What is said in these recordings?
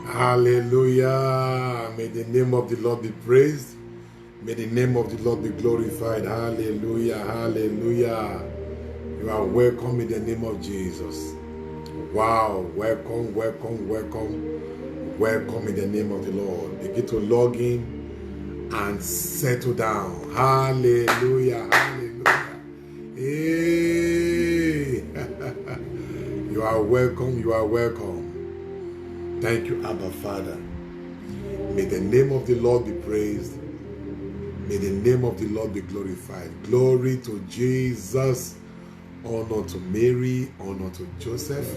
Hallelujah. May the name of the Lord be praised. May the name of the Lord be glorified. Hallelujah. Hallelujah. You are welcome in the name of Jesus. Wow. Welcome, welcome, welcome. Welcome in the name of the Lord. Begin to log in and settle down. Hallelujah. Hallelujah. Hey. You are welcome. You are welcome. Thank you, Abba Father. May the name of the Lord be praised. May the name of the Lord be glorified. Glory to Jesus. Honor to Mary. Honor to Joseph.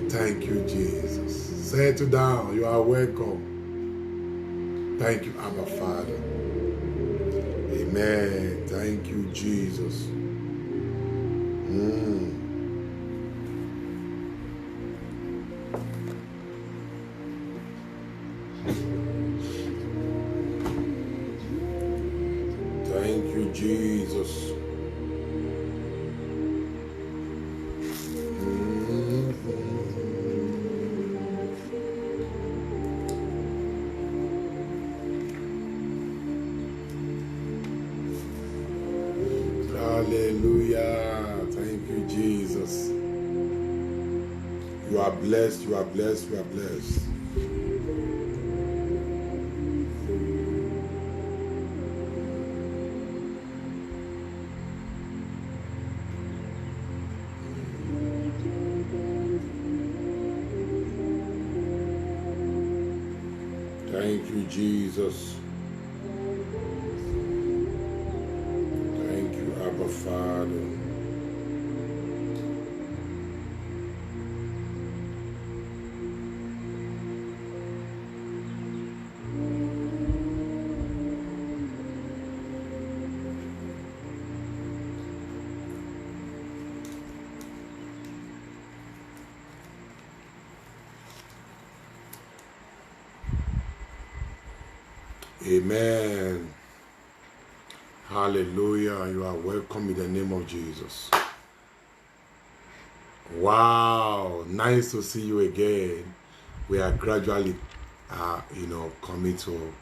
Thank you, Jesus. Settle down. You are welcome. Thank you, Abba Father. Amen. Thank you, Jesus. Thank you, Jesus. Hallelujah. Thank you, Jesus. You are blessed. You are blessed. You are blessed. Thank you, Jesus. Thank you, Abba Father. Amen. Hallelujah. You are welcome in the name of Jesus. Wow. Nice to see you again. We are gradually, coming to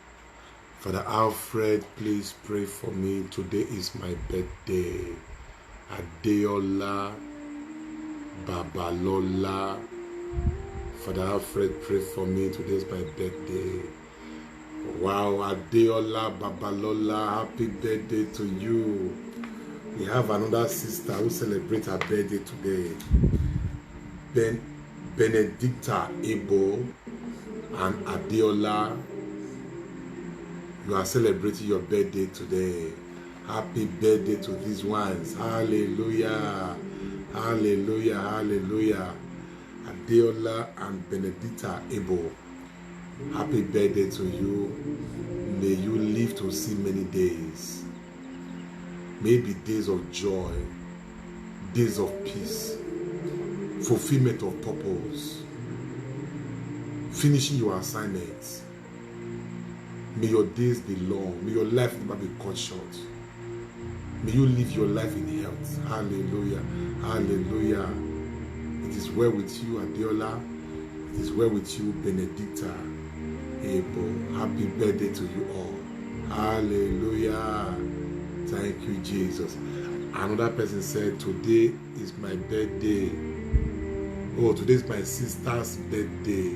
Father Alfred. Please pray for me. Today is my birthday. Adeola Babalola. Father Alfred, pray for me. Today is my birthday. Wow, Adeola Babalola, happy birthday to you. We have another sister who celebrates her birthday today. Benedicta Ebo and Adeola. You are celebrating your birthday today. Happy birthday to these ones. Hallelujah. Hallelujah. Hallelujah. Adeola and Benedicta Ebo. Happy birthday to you. May you live to see many days. Maybe days of joy, days of peace, fulfillment of purpose, finishing your assignments. May your days be long. May your life never be cut short. May you live your life in health. Hallelujah. Hallelujah. It is well with you, Adeola. It is well with you, Benedicta Ebo. Happy birthday to you all. Hallelujah. Thank you, Jesus. Another person said, today is my birthday. Oh, today is my sister's birthday.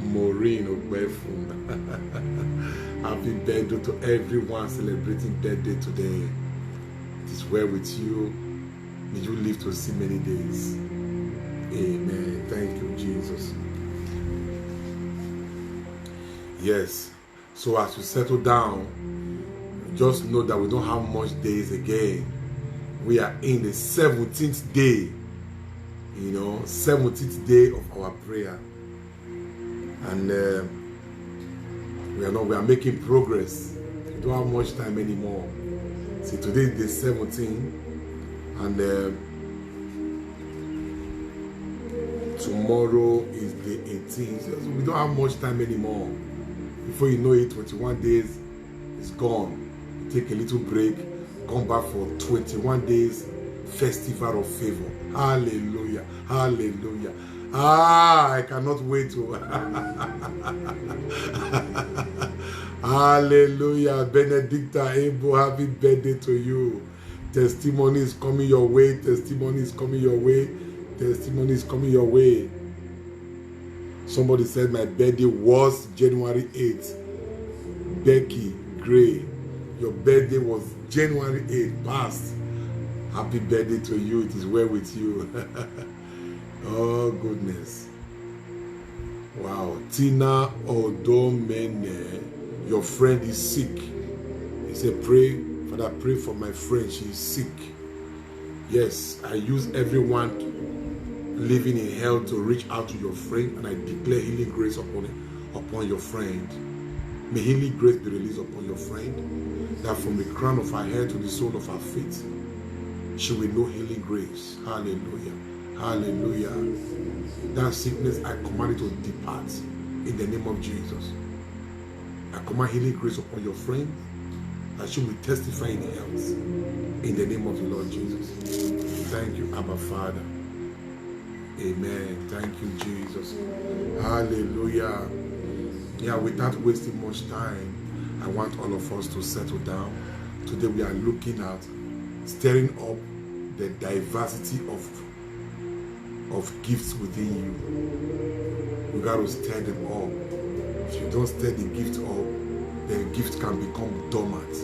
Maureen Ogbefun. Happy birthday to everyone celebrating birthday today. It is well with you. May you live to see many days. Amen. Thank you, Jesus. Yes. So as we settle down, just know that we don't have much days again. We are in the 17th day. 17th day of our prayer. And we are making progress. We don't have much time anymore. See, today is the 17th. And tomorrow is the 18th. We don't have much time anymore. Before you know it, 21 days is gone. You take a little break, come back for 21 days festival of favor. Hallelujah. Hallelujah. I cannot wait to. Hallelujah. Benedicta Ebo, happy birthday to you. Testimony is coming your way. Testimony is coming your way. Testimony is coming your way. Somebody said my birthday was January 8th. Becky Gray, your birthday was January 8th. Past. Happy birthday to you. It is well with you. Oh, goodness. Wow. Tina Odomene, your friend is sick. He said, pray, Father, pray for my friend. She is sick. Yes, I use everyone living in hell to reach out to your friend, and I declare healing grace upon your friend. May healing grace be released upon your friend, that from the crown of her head to the sole of her feet, she will know healing grace. Hallelujah. Hallelujah. That sickness, I command it to depart in the name of Jesus. I command healing grace upon your friend, that she will testify in health in the name of the Lord Jesus. Thank you, Abba Father. Amen. Thank you, Jesus. Hallelujah. Yeah, without wasting much time, I want all of us to settle down. Today we are looking at stirring up the diversity of gifts within you. We got to stir them up. If you don't stir the gift up, the gift can become dormant.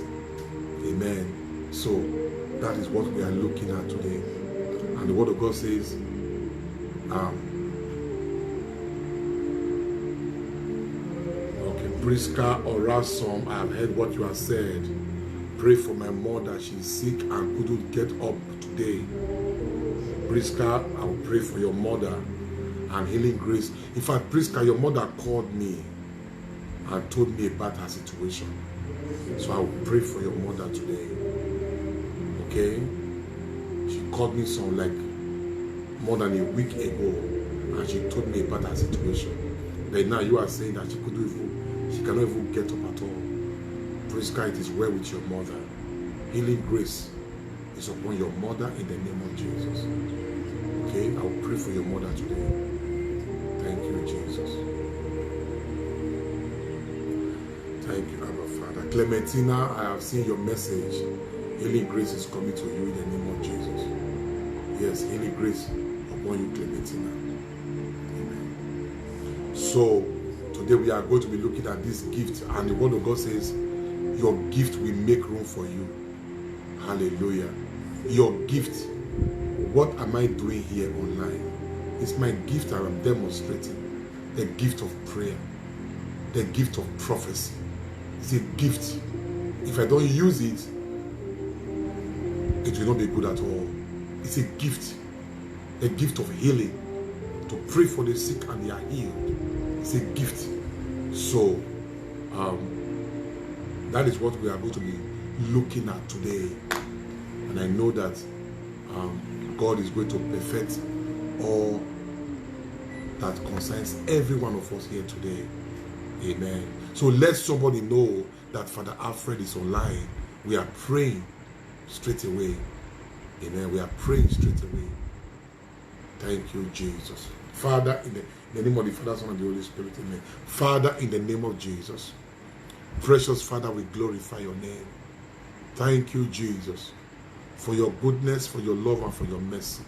Amen. So that is what we are looking at today. And the word of God says, Priska or Rasom, I have heard what you have said. Pray for my mother. She's sick and couldn't get up today. Priska, I will pray for your mother and healing grace. In fact, Priska, your mother called me and told me about her situation. So I will pray for your mother today. Okay? She called me more than a week ago, and she told me about her situation. But now you are saying that she cannot even get up at all. Praise God, it is well with your mother. Healing grace is upon your mother in the name of Jesus. Okay, I will pray for your mother today. Thank you, Jesus. Thank you, Abba Father. Clementina, I have seen your message. Healing grace is coming to you in the name of Jesus. Yes, healing grace upon you, Clementina. Amen. So, today we are going to be looking at this gift, and the word of God says, your gift will make room for you. Hallelujah. Your gift. What am I doing here online? It's my gift I am demonstrating. The gift of prayer. The gift of prophecy. It's a gift. If I don't use it, it will not be good at all. It's a gift. A gift of healing. To pray for the sick and they are healed. It's a gift. So, that is what we are going to be looking at today. And I know that God is going to perfect all that concerns every one of us here today. Amen. So let somebody know that Father Alfred is online. We are praying straight away. Amen. We are praying straight away. Thank you, Jesus. Father, in the name of the Father, Son, and the Holy Spirit, amen. Father, in the name of Jesus, precious Father, we glorify your name. Thank you, Jesus, for your goodness, for your love, and for your mercy.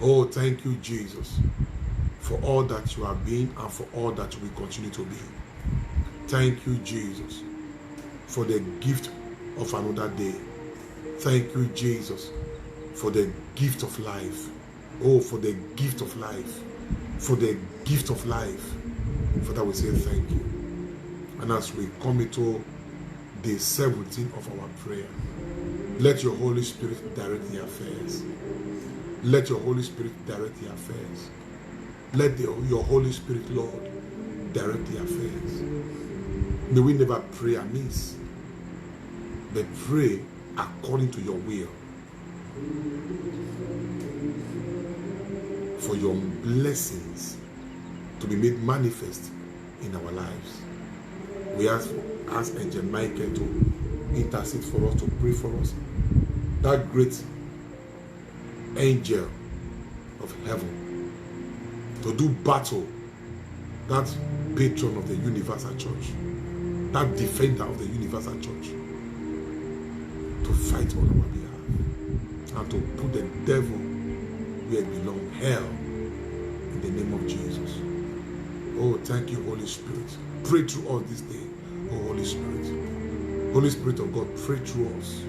Oh, thank you, Jesus, for all that you have been and for all that you will continue to be. Thank you, Jesus, for the gift of another day. Thank you, Jesus, for the gift of life. Oh, for the gift of life. For the gift of life. Father, we say thank you. And as we come into day 17 of our prayer, let your Holy Spirit direct the affairs. Let your Holy Spirit direct the affairs. Let your Holy Spirit, Lord, direct the affairs. May we never pray amiss, but pray according to your will. For your blessings to be made manifest in our lives. We ask Angel Michael to intercede for us, to pray for us. That great angel of heaven to do battle, that patron of the universal church, that defender of the universal church, to fight on our behalf and to put the devil where it belongs, hell, in the name of Jesus. Oh, thank you, Holy Spirit. Pray through us this day, oh Holy Spirit. Holy Spirit of God, pray through us.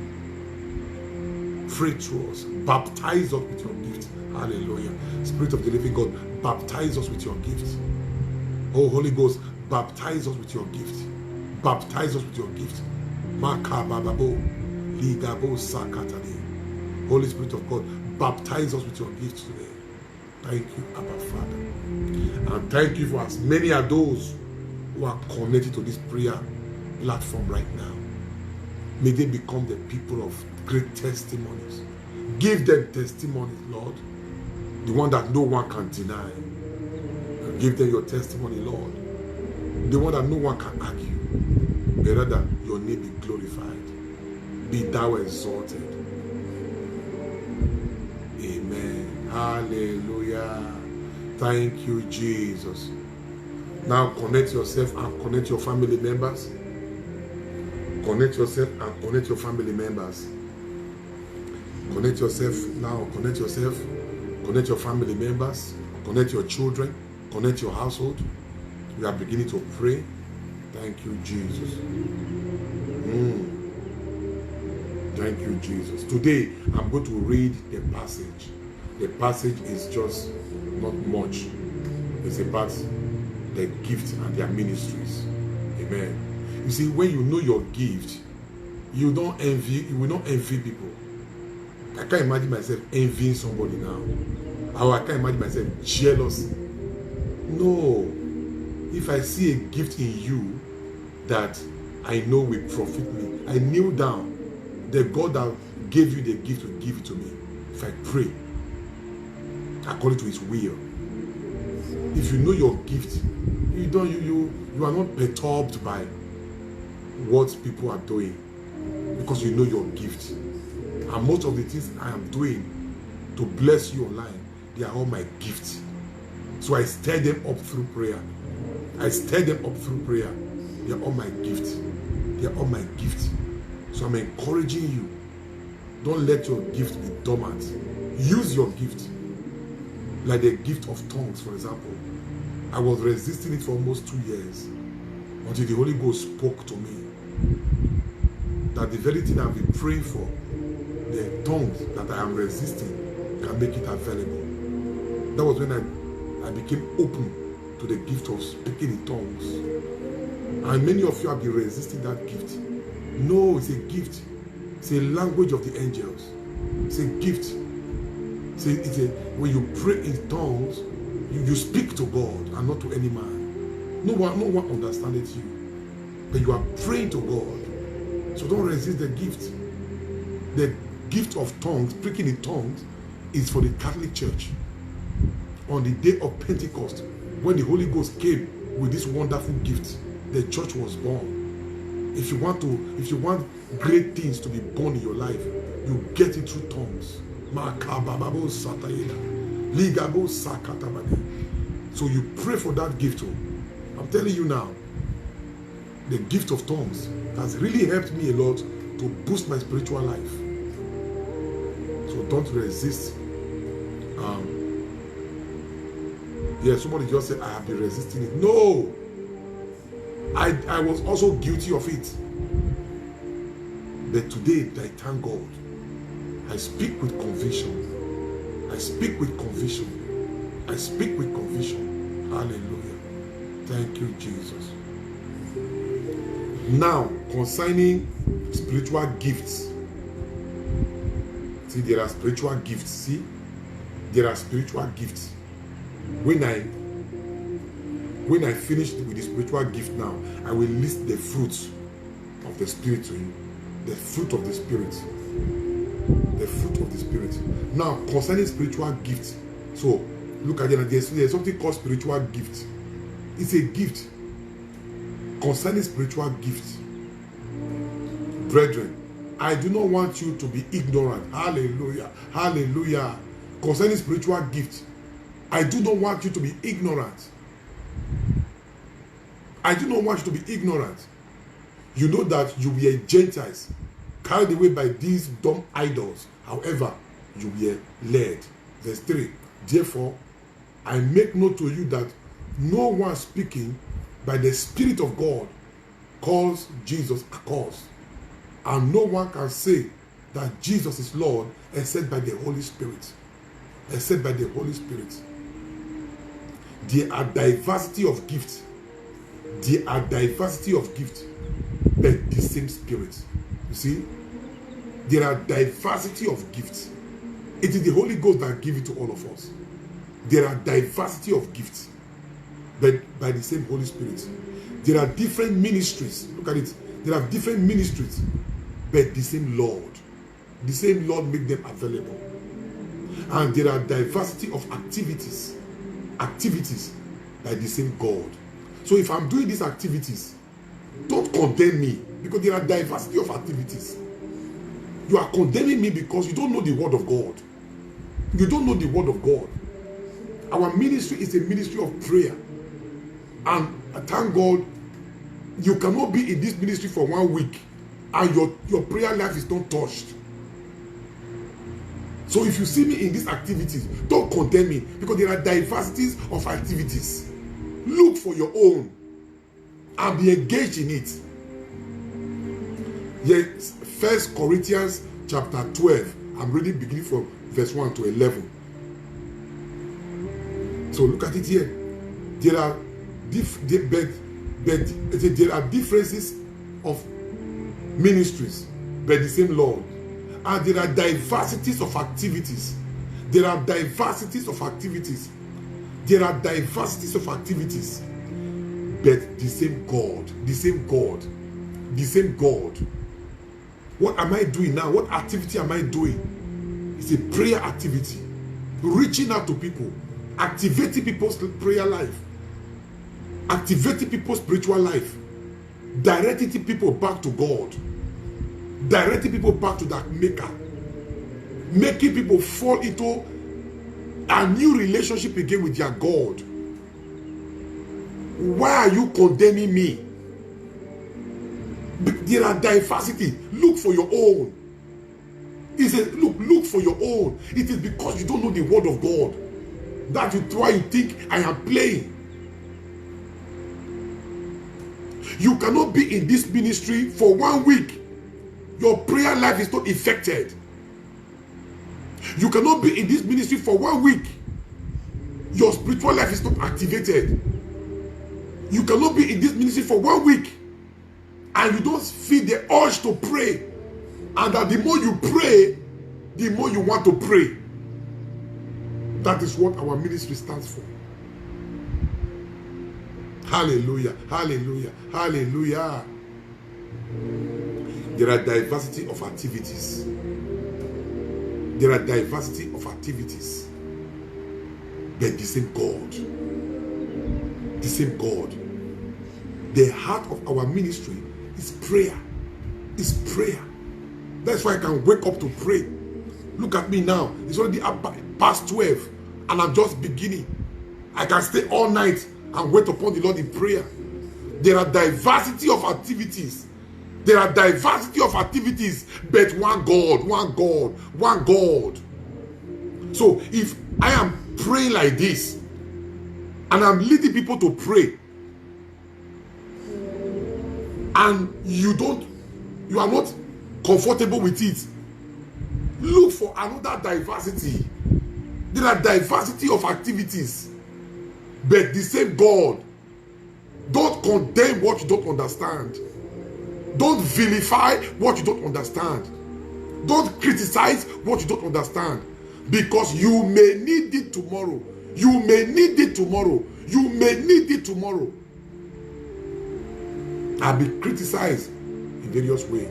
Pray through us. Baptize us with your gift. Hallelujah. Spirit of the living God, baptize us with your gift. Oh, Holy Ghost, baptize us with your gift. Baptize us with your gift. Holy Spirit of God, baptize us with your gift today. Thank you, Abba Father. And thank you for as many are those who are connected to this prayer platform right now. May they become the people of great testimonies. Give them testimonies, Lord. The one that no one can deny. Give them your testimony, Lord. The one that no one can argue. May rather your name be glorified. Be thou exalted. Amen. Hallelujah. Thank you, Jesus. Now connect yourself and connect your family members. Connect yourself and connect your family members. Connect yourself now. Connect yourself. Connect your family members. Connect your children. Connect your household. We are beginning to pray. Thank you, Jesus. Thank you, Jesus. Today, I'm going to read the passage. The passage is just not much. It's about the gift and their ministries. Amen. You see, when you know your gift, you don't envy. You will not envy people. I can't imagine myself envying somebody now. Or I can't imagine myself jealous. No. If I see a gift in you that I know will profit me, I kneel down. The God that gave you the gift will give it to me. If I pray according to His will. If you know your gift, you are not perturbed by what people are doing, because you know your gift. And most of the things I am doing to bless you online, they are all my gifts. So I stir them up through prayer. I stir them up through prayer. They are all my gifts. They are all my gifts. So I'm encouraging you. Don't let your gift be dormant. Use your gift. Like the gift of tongues, for example. I was resisting it for almost 2 years until the Holy Ghost spoke to me that the very thing I've been praying for, the tongues that I am resisting, can make it available. That was when I became open to the gift of speaking in tongues. And many of you have been resisting that gift. No, it's a gift. It's a language of the angels. It's a gift. When you pray in tongues, you speak to God and not to any man. No one understands you. But you are praying to God. So don't resist the gift. The gift of tongues, speaking in tongues, is for the Catholic Church. On the day of Pentecost, when the Holy Ghost came with this wonderful gift, the church was born. If you want great things to be born in your life, you get it through tongues. So you pray for that gift too. I'm telling you now, the gift of tongues has really helped me a lot to boost my spiritual life. So don't resist. Somebody just said, I have been resisting it. No! I was also guilty of it. But today, I thank God. I speak with conviction. I speak with conviction. I speak with conviction. Hallelujah. Thank you, Jesus. Now, concerning spiritual gifts. See, there are spiritual gifts. See? There are spiritual gifts. When I finish with the spiritual gift now, I will list the fruits of the Spirit to you. The fruit of the Spirit. The fruit of the Spirit. Now, concerning spiritual gifts. So, look at it. There's something called spiritual gift. It's a gift. Concerning spiritual gifts. Brethren, I do not want you to be ignorant. Hallelujah. Hallelujah. Concerning spiritual gifts. I do not want you to be ignorant. I do not want you to be ignorant. You know that you were Gentiles, carried away by these dumb idols. However, you were led. Verse 3. Therefore, I make known to you that no one speaking by the Spirit of God calls Jesus accursed. And no one can say that Jesus is Lord except by the Holy Spirit. Except by the Holy Spirit. There are diversity of gifts. There are diversity of gifts, but the same Spirit. You see? There are diversity of gifts. It is the Holy Ghost that gives it to all of us. There are diversity of gifts, but by the same Holy Spirit. There are different ministries. Look at it. There are different ministries, but the same Lord. The same Lord make them available. And there are diversity of activities. Activities by the same God. So if I'm doing these activities, don't condemn me, because there are diversity of activities. You are condemning me because you don't know the word of God. You don't know the word of God. Our ministry is a ministry of prayer. And thank God, you cannot be in this ministry for 1 week and your prayer life is not touched. So if you see me in these activities, don't condemn me, because there are diversities of activities. Look for your own and be engaged in it. Yes, 1 Corinthians chapter 12. I'm reading beginning from verse 1 to 11. So look at it here. There are differences of ministries, but the same Lord. And there are diversities of activities. There are diversities of activities. There are diversities of activities, but the same God, the same God, the same God. What am I doing now? What activity am I doing? It's a prayer activity. Reaching out to people, activating people's prayer life, activating people's spiritual life, directing people back to God, directing people back to that Maker, making people fall into a new relationship again with their God. Why are you condemning me? There are diversity. Look for your own. He says, look for your own. It is because you don't know the word of God. That is why you think I am playing. You cannot be in this ministry for 1 week. Your prayer life is not affected. You cannot be in this ministry for 1 week. Your spiritual life is not activated. You cannot be in this ministry for 1 week and you don't feel the urge to pray. And that the more you pray, the more you want to pray. That is what our ministry stands for. Hallelujah, hallelujah, hallelujah. There are diversity of activities. There are diversity of activities. But the same God. The same God. The heart of our ministry is prayer. It's prayer. That's why I can wake up to pray. Look at me now. It's already past 12 and I'm just beginning. I can stay all night and wait upon the Lord in prayer. There are diversity of activities. There are diversity of activities, but one God, one God, one God. So if I am praying like this and I'm leading people to pray and you are not comfortable with it, look for another diversity. There are diversity of activities, but the same God. Don't condemn what you don't understand. Don't vilify what you don't understand. Don't criticize what you don't understand. Because you may need it tomorrow. You may need it tomorrow. You may need it tomorrow. I'll be criticized in various ways.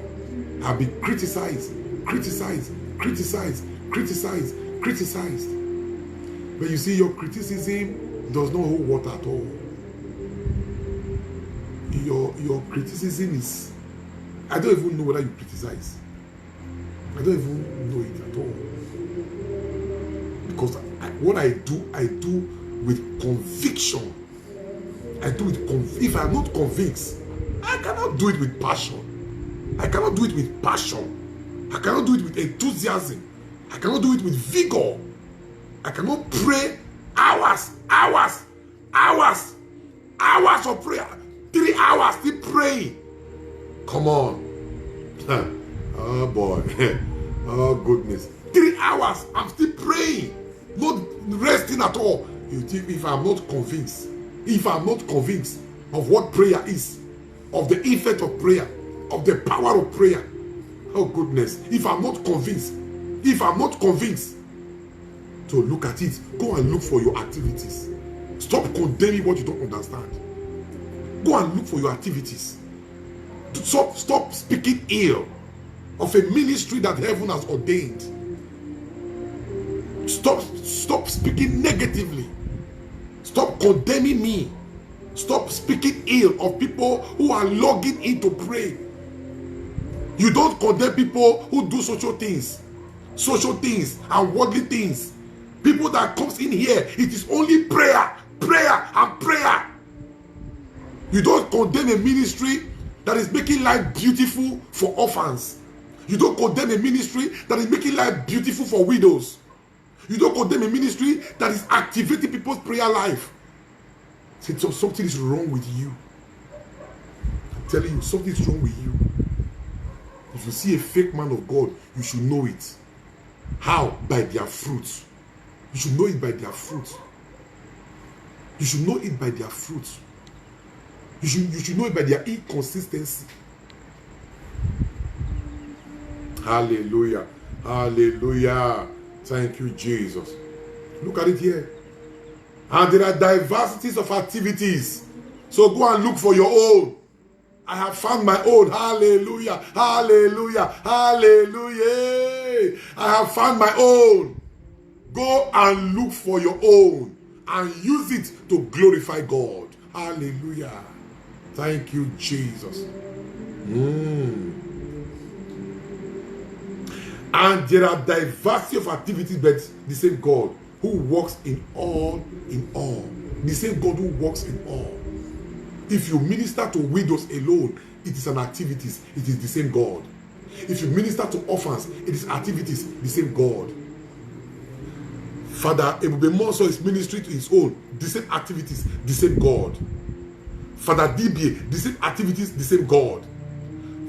I'll be criticized. But you see, your criticism does not hold water at all. Your criticism is, I don't even know whether you criticize. I don't even know it at all. Because what I do with conviction. I do it. If I'm not convinced, I cannot do it with passion. I cannot do it with passion. I cannot do it with enthusiasm. I cannot do it with vigor. I cannot pray hours of prayer. 3 hours still praying. Come on. Oh boy. Oh goodness. 3 hours, I'm still praying. Not resting at all. If I'm not convinced of what prayer is, of the effect of prayer, of the power of prayer. Oh goodness. If I'm not convinced, so look at it. Go and look for your activities. Stop condemning what you don't understand. Go and look for your activities. Stop speaking ill of a ministry that heaven has ordained. Stop speaking negatively. Stop condemning me. Stop speaking ill of people who are logging in to pray. You don't condemn people who do social things and worldly things. People that comes in here, it is only prayer. You don't condemn a ministry that is making life beautiful for orphans. You don't condemn a ministry that is making life beautiful for widows. You don't condemn a ministry that is activating people's prayer life. So something is wrong with you. I'm telling you, something is wrong with you. If you see a fake man of God, you should know it. How? By their fruits. You should know it by their fruits. You should know it by their fruits. You should know it by their inconsistency. Hallelujah. Hallelujah. Thank you, Jesus. Look at it here. And there are diversities of activities. So go and look for your own. I have found my own. Hallelujah. Hallelujah. Hallelujah. I have found my own. Go and look for your own and use it to glorify God. Hallelujah. Thank you, Jesus. And there are diversity of activities, but the same God who works in all. The same God who works in all. If you minister to widows alone, it is an activities. It is the same God. If you minister to orphans, it is activities. The same God. Father Ebube Monso is ministry to his own. The same activities. The same God. Father DBA, the same activities. The same God.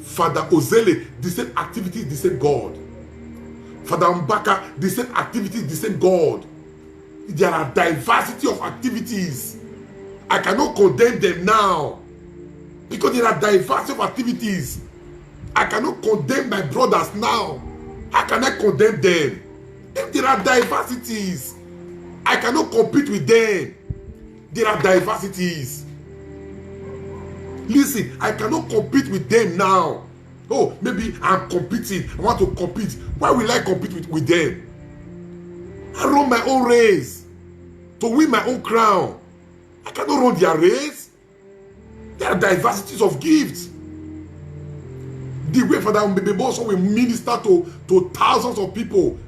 Father Ozele, the same activities. The same God. Father Mbaka, the same activities. The same God. There are diversity of activities. I cannot condemn them now because there are diversity of activities. I cannot condemn my brothers now. How can I condemn them? If there are diversities, I cannot compete with them. There are diversities. Listen, I cannot compete with them now. Oh, maybe I'm competing. I want to compete. Why will I compete with them? I run my own race to win my own crown. I cannot run their race. There are diversities of gifts. The way Father Mbebe also will minister to thousands of people.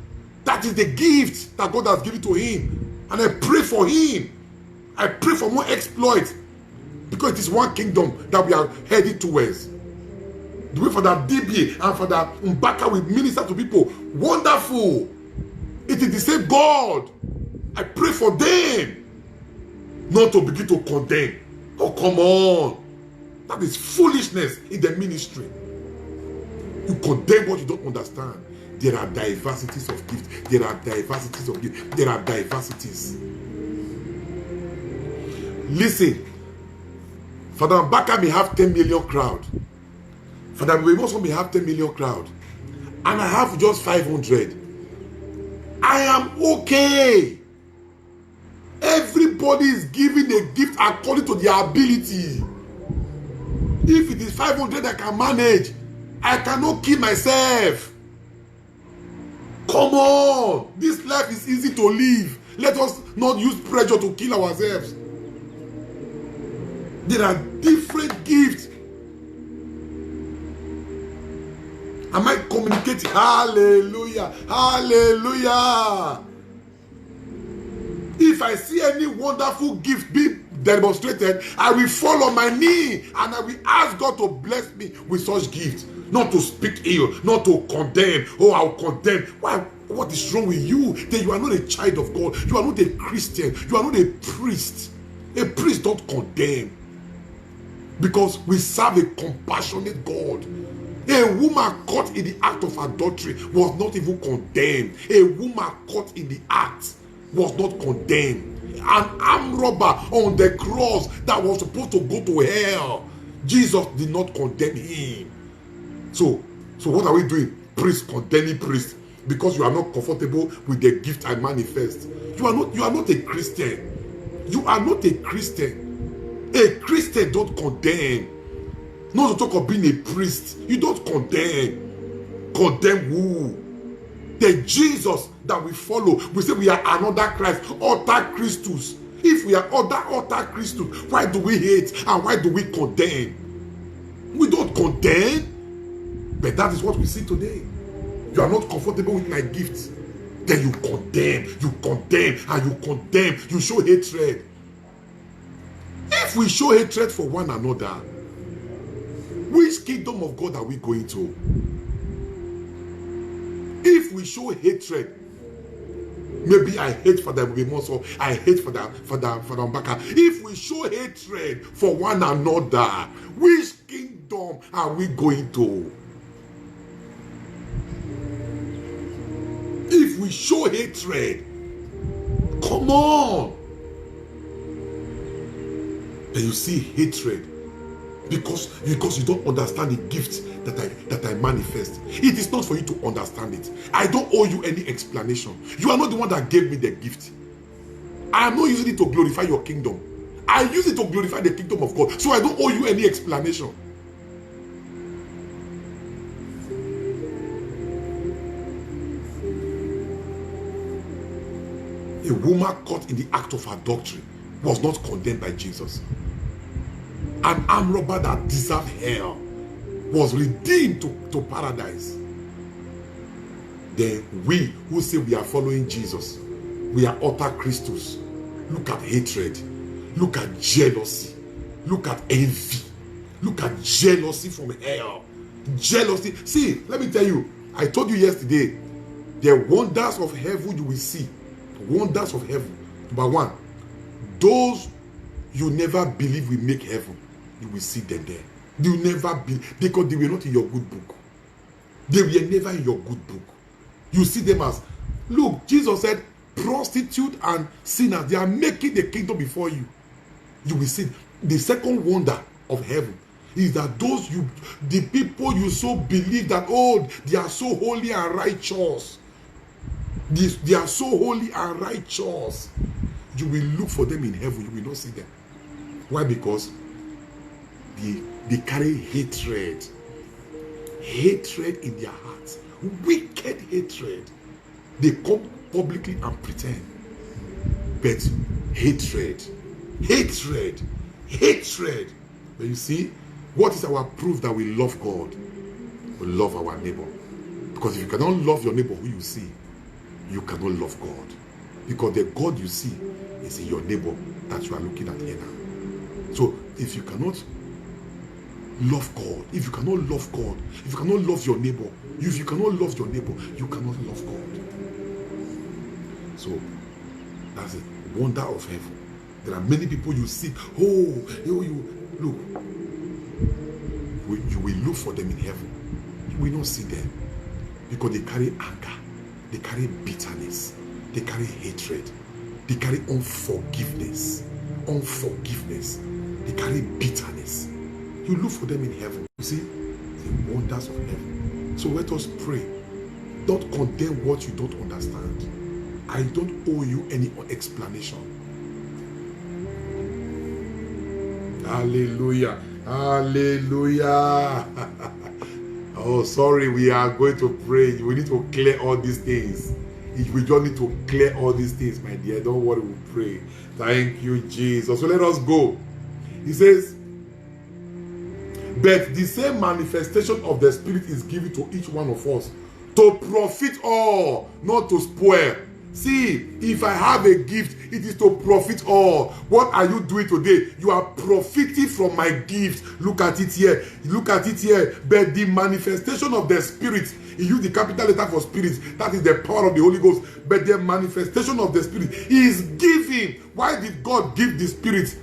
That is the gift that God has given to him. And I pray for him. I pray for more exploits. Because it is one kingdom that we are headed towards. The way Father DBA and Father Mbaka will minister to people. Wonderful. It is the same God. I pray for them. Not to begin to condemn. Oh, come on. That is foolishness in the ministry. You condemn what you don't understand. There are diversities of gifts. There are diversities of gifts. There are diversities. Listen. Father Mbaka may have 10 million crowd. Father Mbaka may have 10 million crowd. And I have just 500. I am okay. Everybody is giving a gift according to their ability. If it is 500 I can manage, I cannot kill myself. Come on. This life is easy to live. Let us not use pressure to kill ourselves. There are different gifts. Am I communicating? Hallelujah. Hallelujah. If I see any wonderful gift be demonstrated, I will fall on my knee and I will ask God to bless me with such gifts. Not to speak ill, not to condemn. Oh, I'll condemn. Why? What is wrong with you? Then you are not a child of God. You are not a Christian. You are not a priest. A priest don't condemn. Because we serve a compassionate God. A woman caught in the act of adultery was not even condemned. A woman caught in the act was not condemned. An armed robber on the cross that was supposed to go to hell, Jesus did not condemn him. So what are we doing? Priest condemning priest because you are not comfortable with the gift I manifest. You are not a Christian. You are not a Christian. A Christian don't condemn. Not to talk of being a priest. You don't condemn. Condemn who? The Jesus that we follow. We say we are another Christ, utter Christus. If we are utter Christus, why do we hate and why do we condemn? We don't condemn. But that is what we see today. You are not comfortable with my gifts. Then you condemn, and you condemn. You show hatred. If we show hatred for one another, which kingdom of God are we going to? If we show hatred, maybe I hate Father Mimoso, I hate Father Mbaka. If we show hatred for one another, which kingdom are we going to? If we show hatred, come on. And you see hatred because you don't understand the gift that I manifest. It is not for you to understand it. I don't owe you any explanation. You are not the one that gave me the gift. I am not using it to glorify your kingdom. I use it to glorify the kingdom of God. So I don't owe you any explanation. A woman caught in the act of adultery was not condemned by Jesus. An armed robber that deserved hell was redeemed to paradise. Then we who say we are following Jesus, we are utter Christus. Look at hatred. Look at jealousy. Look at envy. Look at jealousy from hell. Jealousy. See, let me tell you, I told you yesterday, the wonders of heaven you will see. Wonders of heaven. Number one, those you never believe will make heaven, you will see them there. You never believe, because they were not in your good book. They were never in your good book. You see them as, look, Jesus said, prostitute and sinners, they are making the kingdom before you. You will see. The second wonder of heaven is that the people you so believe that, oh, they are so holy and righteous. They are so holy and righteous. You will look for them in heaven. You will not see them. Why? Because they carry hatred. Hatred in their hearts. Wicked hatred. They come publicly and pretend. But hatred. Hatred. Hatred. But you see, what is our proof that we love God? We love our neighbor. Because if you cannot love your neighbor who you see, you cannot love God. Because the God you see is in your neighbor that you are looking at here now. So if you cannot love God, if you cannot love God, if you cannot love your neighbor, if you cannot love your neighbor, you cannot love God. So that's a wonder of heaven. There are many people you see, you look. You will look for them in heaven. You will not see them. Because they carry anger. They carry bitterness. They carry hatred. They carry unforgiveness. Unforgiveness. They carry bitterness. You look for them in heaven. You see, the wonders of heaven. So let us pray. Don't condemn what you don't understand. I don't owe you any explanation. Hallelujah. Hallelujah. Oh, sorry, we are going to pray. We need to clear all these things. We just need to clear all these things, my dear. Don't worry, we'll pray. Thank you, Jesus. So let us go. He says, but the same manifestation of the Spirit is given to each one of us to profit all, not to spoil. See, if I have a gift, it is to profit all. What are you doing today? You are profiting from my gift. Look at it here. Look at it here. But the manifestation of the Spirit, he used the capital letter for Spirit. That is the power of the Holy Ghost. But the manifestation of the Spirit is giving. Why did God give the Spirit?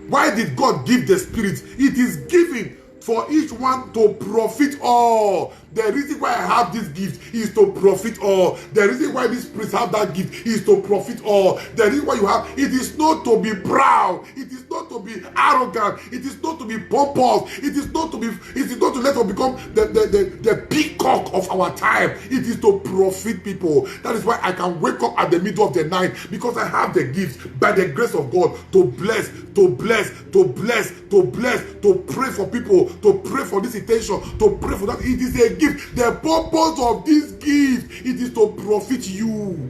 Why did God give the Spirit? It is giving for each one to profit all. The reason why I have this gift is to profit all. The reason why these priests have that gift is to profit all. The reason why you have it is not to be proud. It is not to be arrogant. It is not to be pompous. It is not to be. It is not to let us become the peacock of our time. It is to profit people. That is why I can wake up at the middle of the night, because I have the gift by the grace of God to bless, to bless, to bless, to bless, to pray for people, to pray for this intention, to pray for that. It is a gift. The purpose of this gift, it is to profit you.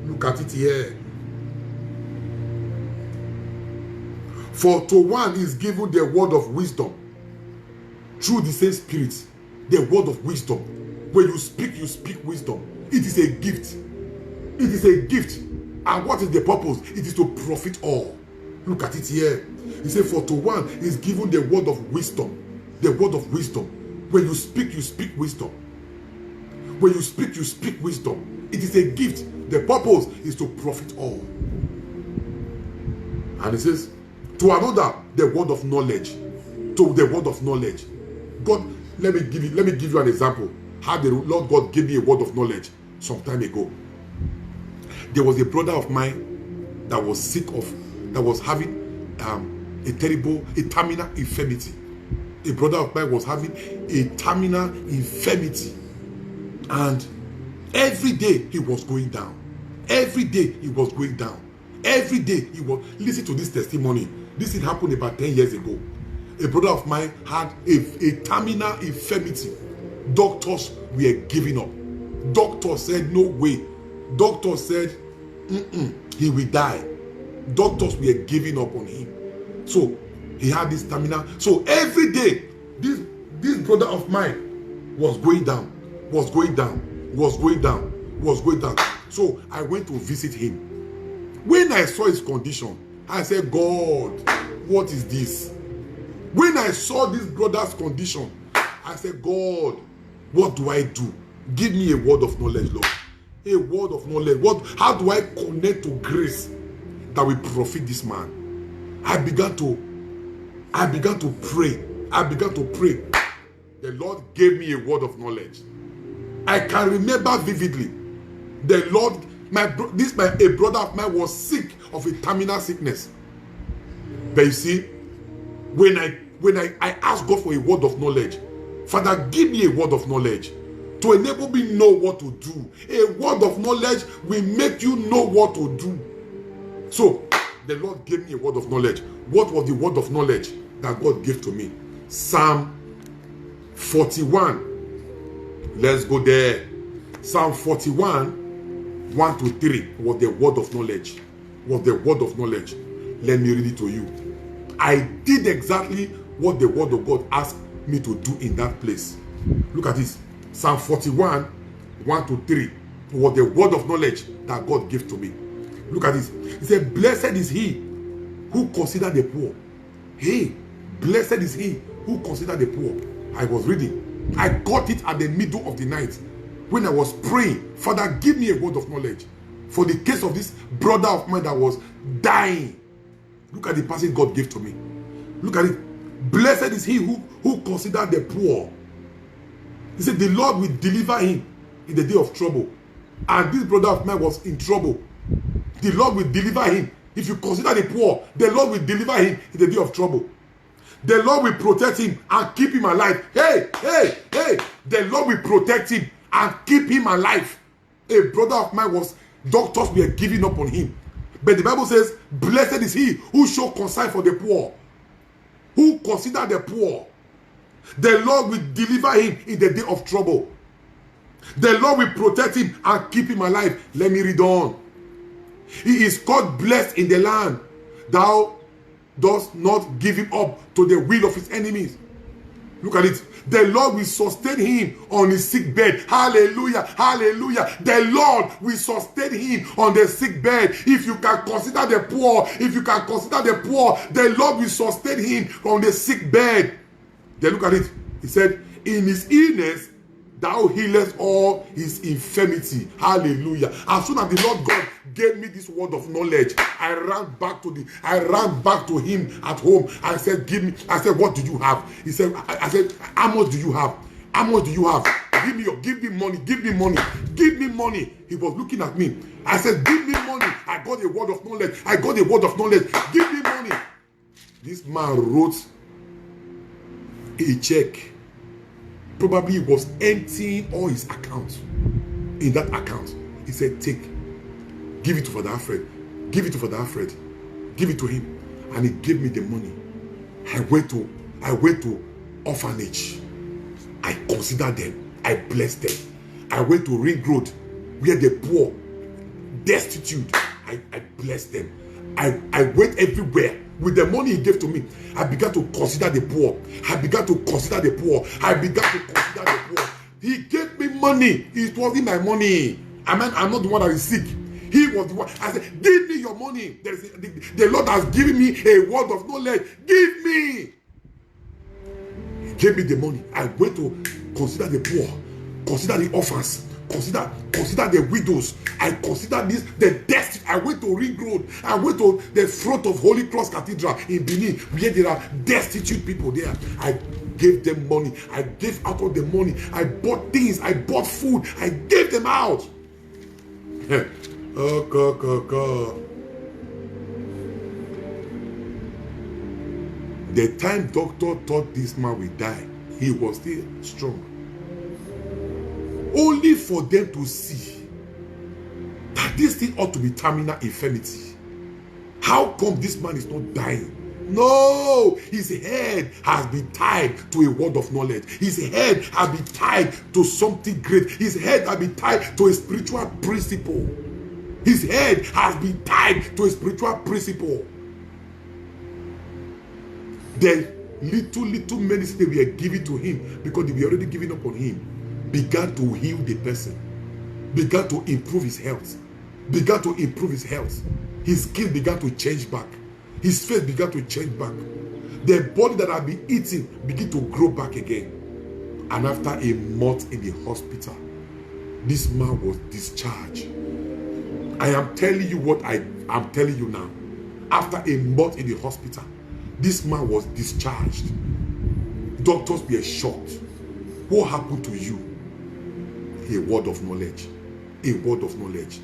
Look at it here. For to one is given the word of wisdom through the same Spirit. The word of wisdom. When you speak wisdom. It is a gift. It is a gift. And what is the purpose? It is to profit all. Look at it here. He said, for to one is given the word of wisdom. The word of wisdom. When you speak wisdom. When you speak wisdom. It is a gift. The purpose is to profit all. And it says, to another, the word of knowledge. To the word of knowledge. God, let me give you an example. How the Lord God gave me a word of knowledge some time ago. There was a brother of mine that was that was having a terminal infirmity. A brother of mine was having a terminal infirmity, and every day he was going down. Every day he was going down. Every day he was. Listen to this testimony. This thing happened about 10 years ago. A brother of mine had a terminal infirmity. Doctors were giving up. Doctor said no way. Doctor said he will die. Doctors were giving up on him. So he had this terminal. So every day, this brother of mine was going down, was going down, was going down, was going down. So I went to visit him. When I saw his condition, I said, God, what is this? When I saw this brother's condition, I said, God, what do I do? Give me a word of knowledge, Lord. A word of knowledge. How do I connect to grace that will profit this man? I began to pray. I began to pray. The Lord gave me a word of knowledge. I can remember vividly. The Lord, a brother of mine was sick of a terminal sickness. But you see, when I asked God for a word of knowledge, Father, give me a word of knowledge to enable me know what to do. A word of knowledge will make you know what to do. So the Lord gave me a word of knowledge. What was the word of knowledge that God gave to me? Psalm 41. Let's go there. Psalm 41, 1 to 3 was the word of knowledge. Was the word of knowledge. Let me read it to you. I did exactly what the word of God asked me to do in that place. Look at this. Psalm 41, 1 to 3 was the word of knowledge that God gave to me. Look at this. He said, blessed is he who consider the poor. Hey, blessed is he who consider the poor. I was reading. I got it at the middle of the night when I was praying. Father, give me a word of knowledge for the case of this brother of mine that was dying. Look at the passage God gave to me. Look at it. Blessed is he who consider the poor. He said the Lord will deliver him in the day of trouble. And this brother of mine was in trouble. The Lord will deliver him. If you consider the poor, the Lord will deliver him in the day of trouble. The Lord will protect him and keep him alive. Hey, hey, hey. The Lord will protect him and keep him alive. A brother of mine doctors were giving up on him. But the Bible says, blessed is he who show concern for the poor. Who consider the poor. The Lord will deliver him in the day of trouble. The Lord will protect him and keep him alive. Let me read on. He is called blessed in the land. Thou dost not give him up to the will of his enemies. Look at it. The Lord will sustain him on his sick bed. Hallelujah. Hallelujah. The Lord will sustain him on the sick bed. If you can consider the poor, the Lord will sustain him on the sick bed. Then look at it. He said, in his illness, thou healest all his infirmity. Hallelujah. As soon as the Lord God gave me this word of knowledge, I ran back to him at home. I said, what do you have? He said, I said, how much do you have? How much do you have? Give me money. He was looking at me. I said, give me money. I got a word of knowledge. Give me money. This man wrote a check. Probably he was emptying all his accounts. In that account, he said, give it to Father Alfred. Give it to him. And he gave me the money. I went to orphanage. I considered them. I blessed them. I went to Ring Road, where the poor, destitute, I blessed them. I went everywhere. With the money he gave to me, I began to consider the poor. He gave me money. It wasn't my money. I'm not the one that is sick. He was the one. I said, give me your money. The Lord has given me a word of knowledge. Give me. He gave me the money. I went to consider the poor, consider the orphans, consider the widows. I consider the destitute. I went to Ring Road. I went to the front of Holy Cross Cathedral in Benin, where there are destitute people there. I gave them money. I gave out all the money. I bought things. I bought food. I gave them out. The time doctor thought this man will die, he was still strong. Only for them to see that this thing ought to be terminal infirmity. How come this man is not dying? No, his head has been tied to a word of knowledge. His head has been tied to something great. His head has been tied to a spiritual principle. His head has been tied to a spiritual principle. The little medicine they were giving to him, because they were already giving up on him, began to heal the person, began to improve his health, His skin began to change back. His face began to change back. The body that had been eating began to grow back again. And after a month in the hospital, this man was discharged. I am telling you what I am telling you now. After a month in the hospital, this man was discharged. Doctors were shocked. What happened to you? A word of knowledge. A word of knowledge.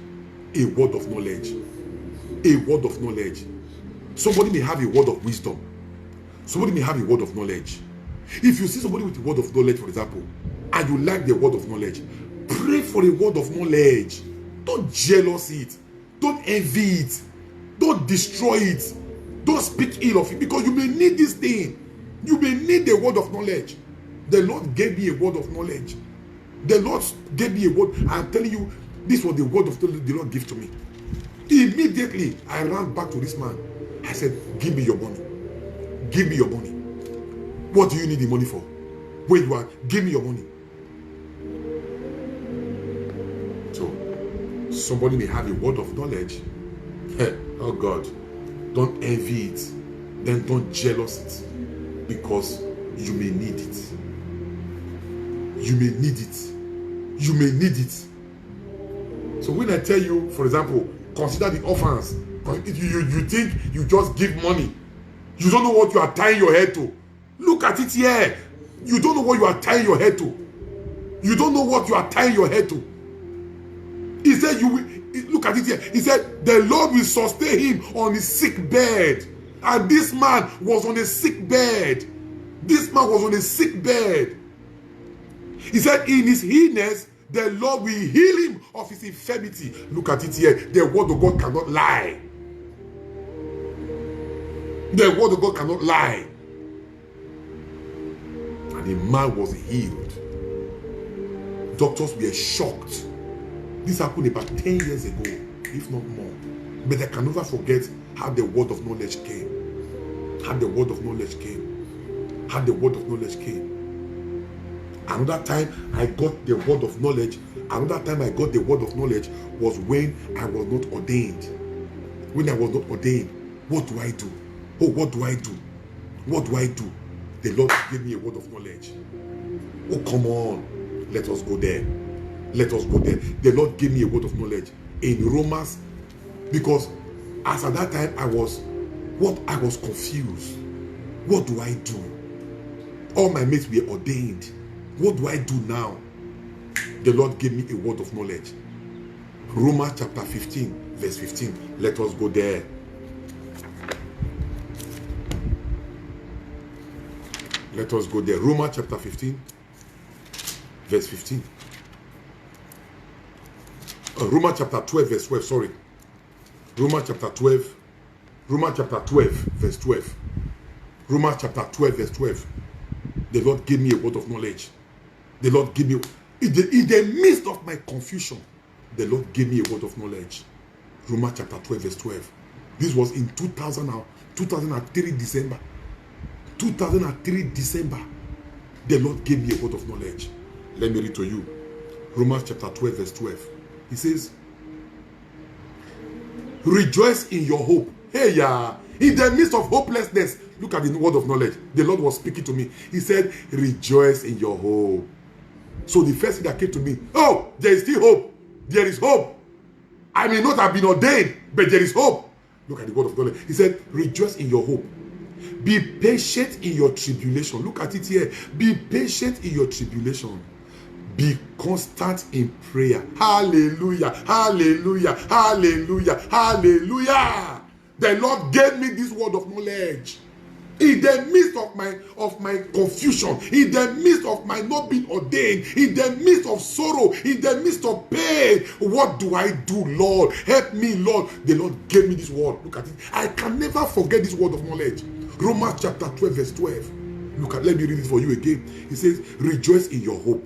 A word of knowledge. A word of knowledge. Somebody may have a word of wisdom. Somebody may have a word of knowledge. If you see somebody with a word of knowledge, for example, and you like the word of knowledge, pray for a word of knowledge. Don't jealous it. Don't envy it. Don't destroy it. Don't speak ill of it, because you may need this thing. You may need the word of knowledge. The Lord gave me a word of knowledge. The Lord gave me a word. I'm telling you, this was the word of the Lord gave to me. Immediately, I ran back to this man. I said, give me your money. Give me your money. What do you need the money for? Where you are, give me your money. So, somebody may have a word of knowledge. Oh God, don't envy it. Then don't jealous it. Because you may need it. You may need it. You may need it. So when I tell you, for example, consider the orphans. You think you just give money. You don't know what you are tying your head to. Look at it here. You don't know what you are tying your head to. You don't know what you are tying your head to. He said, look at it here. He said, the Lord will sustain him on his sick bed. And this man was on a sick bed. This man was on a sick bed. He said, in his illness, the Lord will heal him of his infirmity. Look at it here. The word of God cannot lie. The word of God cannot lie. And the man was healed. Doctors were shocked. This happened about 10 years ago, if not more. But I can never forget how the word of knowledge came. How the word of knowledge came. How the word of knowledge came. Another time I got the word of knowledge. Another time I got the word of knowledge was when I was not ordained. When I was not ordained, what do I do? Oh, what do I do? What do I do? The Lord gave me a word of knowledge. Oh, come on. Let us go there. Let us go there. The Lord gave me a word of knowledge in Romans, because as at that time I was confused. What do I do? All my mates were ordained. What do I do now? The Lord gave me a word of knowledge. Romans chapter 15, verse 15. Let us go there. Let us go there. Romans chapter 15, verse 15. Romans chapter 12, verse 12. Sorry. Romans chapter 12. Romans chapter 12, verse 12. Romans chapter 12, verse 12. The Lord gave me a word of knowledge. The Lord gave me, in the midst of my confusion, the Lord gave me a word of knowledge. Romans chapter 12, verse 12. This was in 2003 December. 2003 December. The Lord gave me a word of knowledge. Let me read to you. Romans chapter 12, verse 12. He says, rejoice in your hope. Hey, yeah. In the midst of hopelessness, look at the word of knowledge. The Lord was speaking to me. He said, rejoice in your hope. So the first thing that came to me, oh, there is still hope. There is hope. I may not have been ordained, but there is hope. Look at the word of knowledge. He said, rejoice in your hope. Be patient in your tribulation. Look at it here. Be patient in your tribulation. Be constant in prayer. Hallelujah. Hallelujah. Hallelujah. Hallelujah. The Lord gave me this word of knowledge. In the midst of my confusion, in the midst of my not being ordained, in the midst of sorrow, in the midst of pain, what do I do, Lord? Help me, Lord. The Lord gave me this word. Look at it. I can never forget this word of knowledge. Romans chapter 12, verse 12. Look at, let me read it for you again. He says, rejoice in your hope.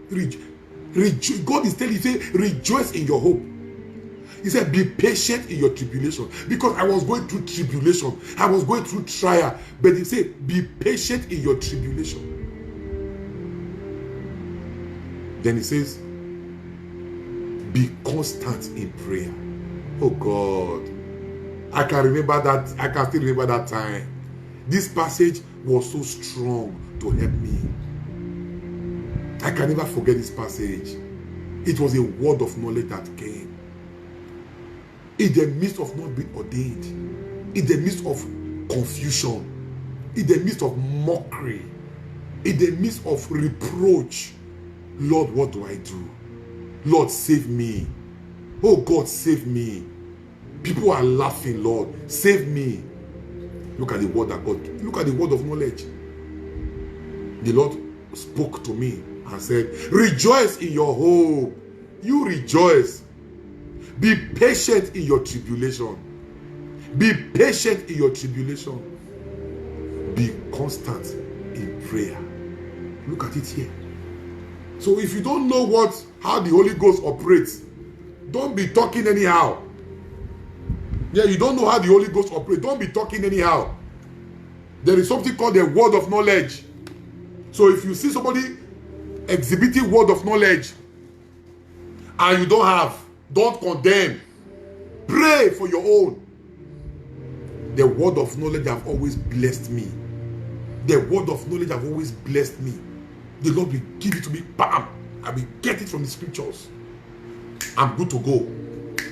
God is telling you, rejoice in your hope. He said, be patient in your tribulation. Because I was going through tribulation. I was going through trial. But he said, be patient in your tribulation. Then he says, be constant in prayer. Oh God. I can remember that. I can still remember that time. This passage was so strong to help me. I can never forget this passage. It was a word of knowledge that came. In the midst of not being ordained, in the midst of confusion, in the midst of mockery, in the midst of reproach, Lord, what do I do? Lord, save me. Oh God, save me. People are laughing, Lord, save me. Look at the word that God, look at the word of knowledge. The Lord spoke to me and said, rejoice in your hope. You rejoice. Be patient in your tribulation. Be patient in your tribulation. Be constant in prayer. Look at it here. So if you don't know how the Holy Ghost operates, don't be talking anyhow. Yeah, you don't know how the Holy Ghost operates. Don't be talking anyhow. There is something called the word of knowledge. So if you see somebody exhibiting word of knowledge and you don't have, don't condemn. Pray for your own. The word of knowledge have always blessed me. The word of knowledge have always blessed me. The Lord will give it to me. Bam! I will get it from the scriptures. I'm good to go.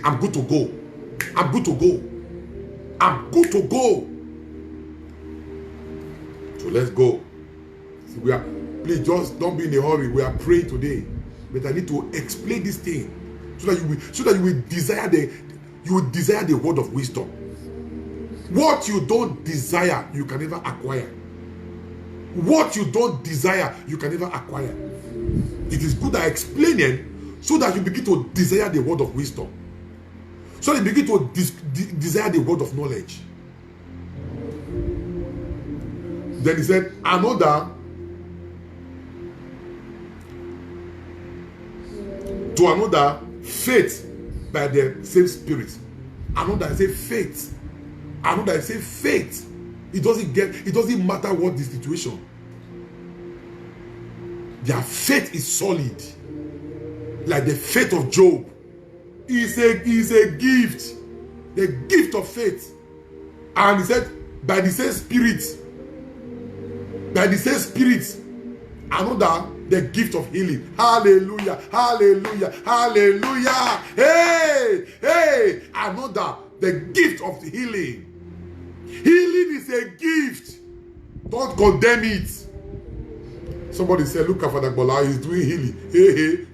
I'm good to go. I'm good to go. I'm good to go. So let's go. Please just don't be in a hurry. We are praying today. But I need to explain this thing. So that you will desire the word of wisdom. What you don't desire, you can never acquire. What you don't desire, you can never acquire. It is good I explain it so that you begin to desire the word of wisdom. So that you begin to desire the word of knowledge. Then he said, to another, faith by the same Spirit. Another I say faith. Another I say faith. It doesn't matter what the situation. Their faith is solid. Like the faith of Job. Is a gift. The gift of faith. And he said, by the same spirit, another, the gift of healing. Hallelujah, hallelujah, hallelujah. Hey, hey, another, the gift of healing. Healing is a gift. Don't condemn it. Somebody said, look at Father Bola, he's doing healing. Hey, hey.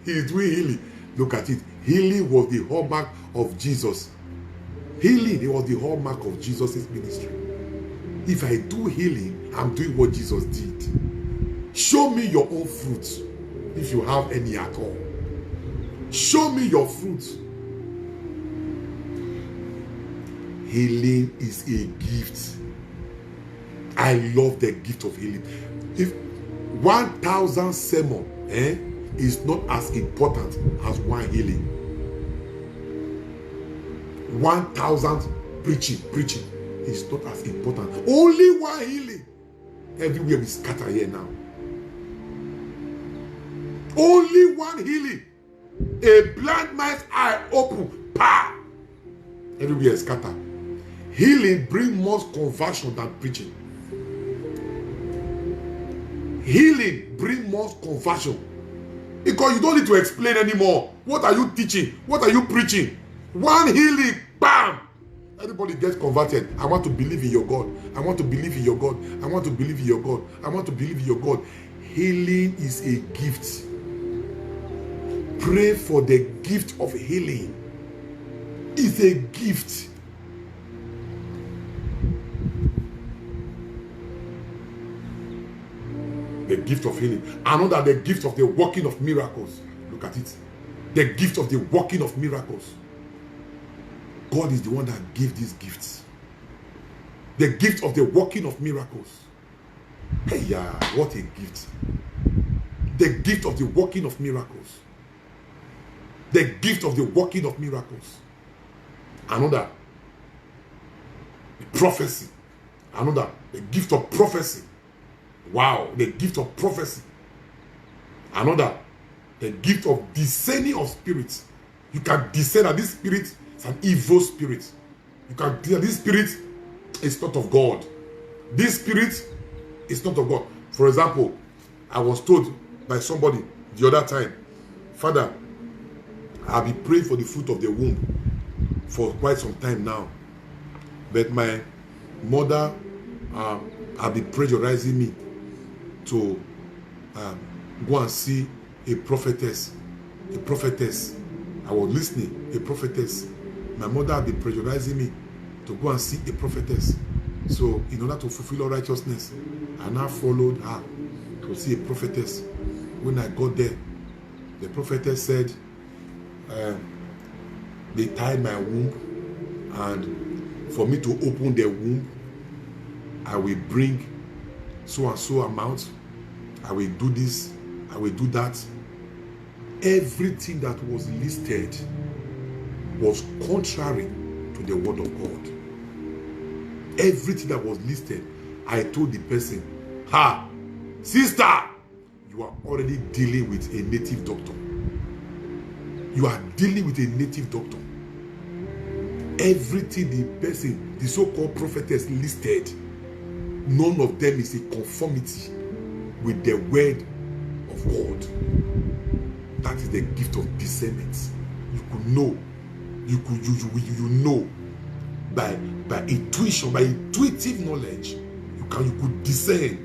He's doing healing. Look at it. Healing was the hallmark of Jesus. Healing, it was the hallmark of Jesus' ministry. If I do healing, I'm doing what Jesus did. Show me your own fruits, if you have any at all. Show me your fruits. Healing is a gift. I love the gift of healing. If 1,000 sermon is not as important as one healing. 1,000 preaching is not as important. Only one healing. Everywhere we scatter here now. Only one healing. A blind man's eye open. Pa! Everywhere scatter. Healing brings more conversion than preaching. Healing brings more conversion. Because you don't need to explain anymore. What are you teaching? What are you preaching? One healing, bam! Everybody gets converted. I want to believe in your God. I want to believe in your God. I want to believe in your God. I want to believe in your God. Healing is a gift. Pray for the gift of healing. It's a gift. The gift of healing. Another, the gift of the working of miracles. Look at it. The gift of the working of miracles. God is the one that gave these gifts. The gift of the working of miracles. Hey, yeah, what a gift. The gift of the working of miracles. The gift of the working of miracles. Another, the prophecy. Another, the gift of prophecy. Wow, the gift of prophecy. Another, the gift of discerning of spirits. You can discern that this spirit is an evil spirit. You can tell this spirit is not of God. This spirit is not of God. For example, I was told by somebody the other time, Father, I'll be praying for the fruit of the womb for quite some time now. But my mother have been pressurizing me to go and see a prophetess. A prophetess. I was listening. A prophetess. My mother had been pressurizing me to go and see a prophetess. So in order to fulfill all righteousness, I now followed her to see a prophetess. When I got there, the prophetess said, they tied my womb, and for me to open the womb, I will bring so and so amount. I will do this, I will do that. Everything that was listed was contrary to the word of God. Everything that was listed, I told the person, ha, sister, you are already dealing with a native doctor. You are dealing with a native doctor. Everything the person, the so-called prophetess listed, none of them is in conformity with the word of God. That is the gift of discernment. You could know. You know by intuition, by intuitive knowledge. You could discern.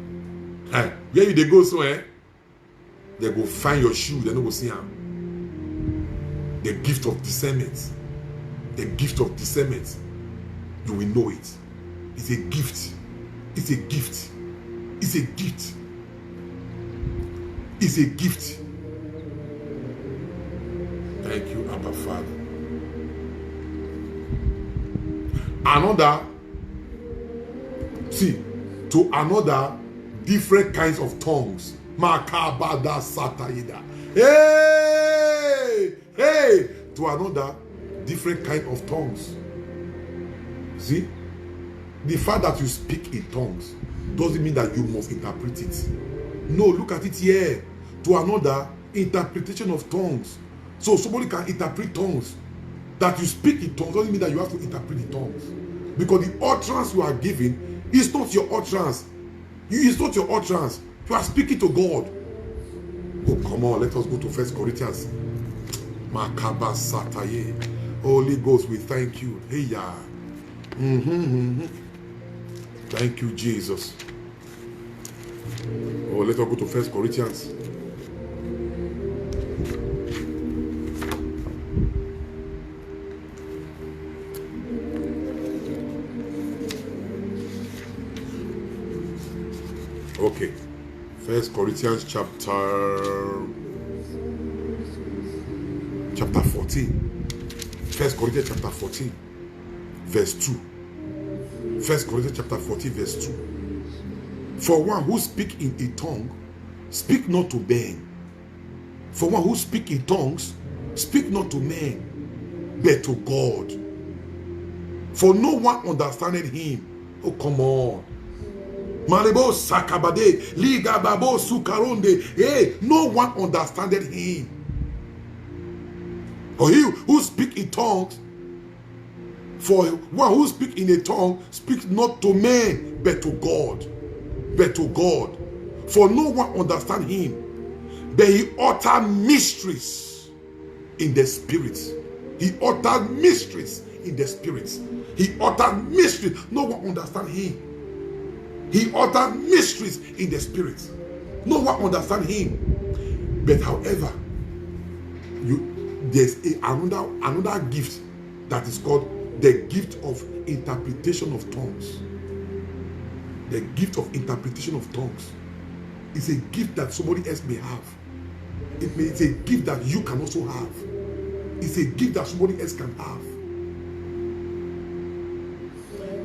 Where they go so they go find your shoe, they don't go see him. The gift of discernment. The gift of discernment. You will know it. It's a gift. It's a gift. It's a gift. It's a gift. Thank you, Abba Father. Another, see, to another, different kinds of tongues. Makabada Sataida. Hey! Hey! To another, different kind of tongues. See? The fact that you speak in tongues doesn't mean that you must interpret it. No, look at it here. To another, interpretation of tongues. So somebody can interpret tongues. That you speak in tongues doesn't mean that you have to interpret the tongues. Because the utterance you are giving is not your utterance. It's not your utterance. You are speaking to God. Oh, come on, let us go to 1 Corinthians. Makaba Sataye. Holy Ghost, we thank you. Hey, yeah. Thank you, Jesus. Oh, let us go to 1 Corinthians. Okay. 1 Corinthians chapter 14. 1 Corinthians chapter 14, verse 2. 1 Corinthians chapter 14, verse 2. For one who speak in a tongue, speak not to men. For one who speak in tongues, speak not to men, but to God. For no one understandeth him. Oh, come on. Malebo sakabade, liga babo sukaronde. Hey, no one understandeth him. For he who speak in tongues, for one who speak in a tongue, speak not to men, but to God. But to God. For no one understand him, but he utter mysteries in the spirit. He uttered mysteries in the spirit. He uttered mysteries. No one understand him. He uttered mysteries in the spirit. No one understand him. But however, there's another gift that is called the gift of interpretation of tongues. The gift of interpretation of tongues is a gift that somebody else may have. It's a gift that you can also have. It's a gift that somebody else can have.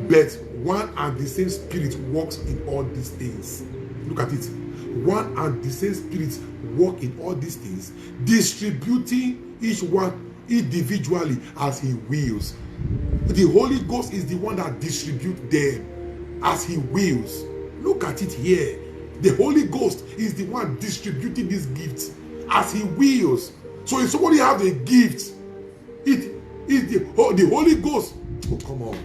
But one and the same spirit works in all these things. Look at it. One and the same spirit work in all these things, distributing each one individually as he wills. The Holy Ghost is the one that distributes them as he wills. Look at it here. The Holy Ghost is the one distributing these gifts as he wills. So if somebody has a gift, it is the Holy Ghost. Oh, come on.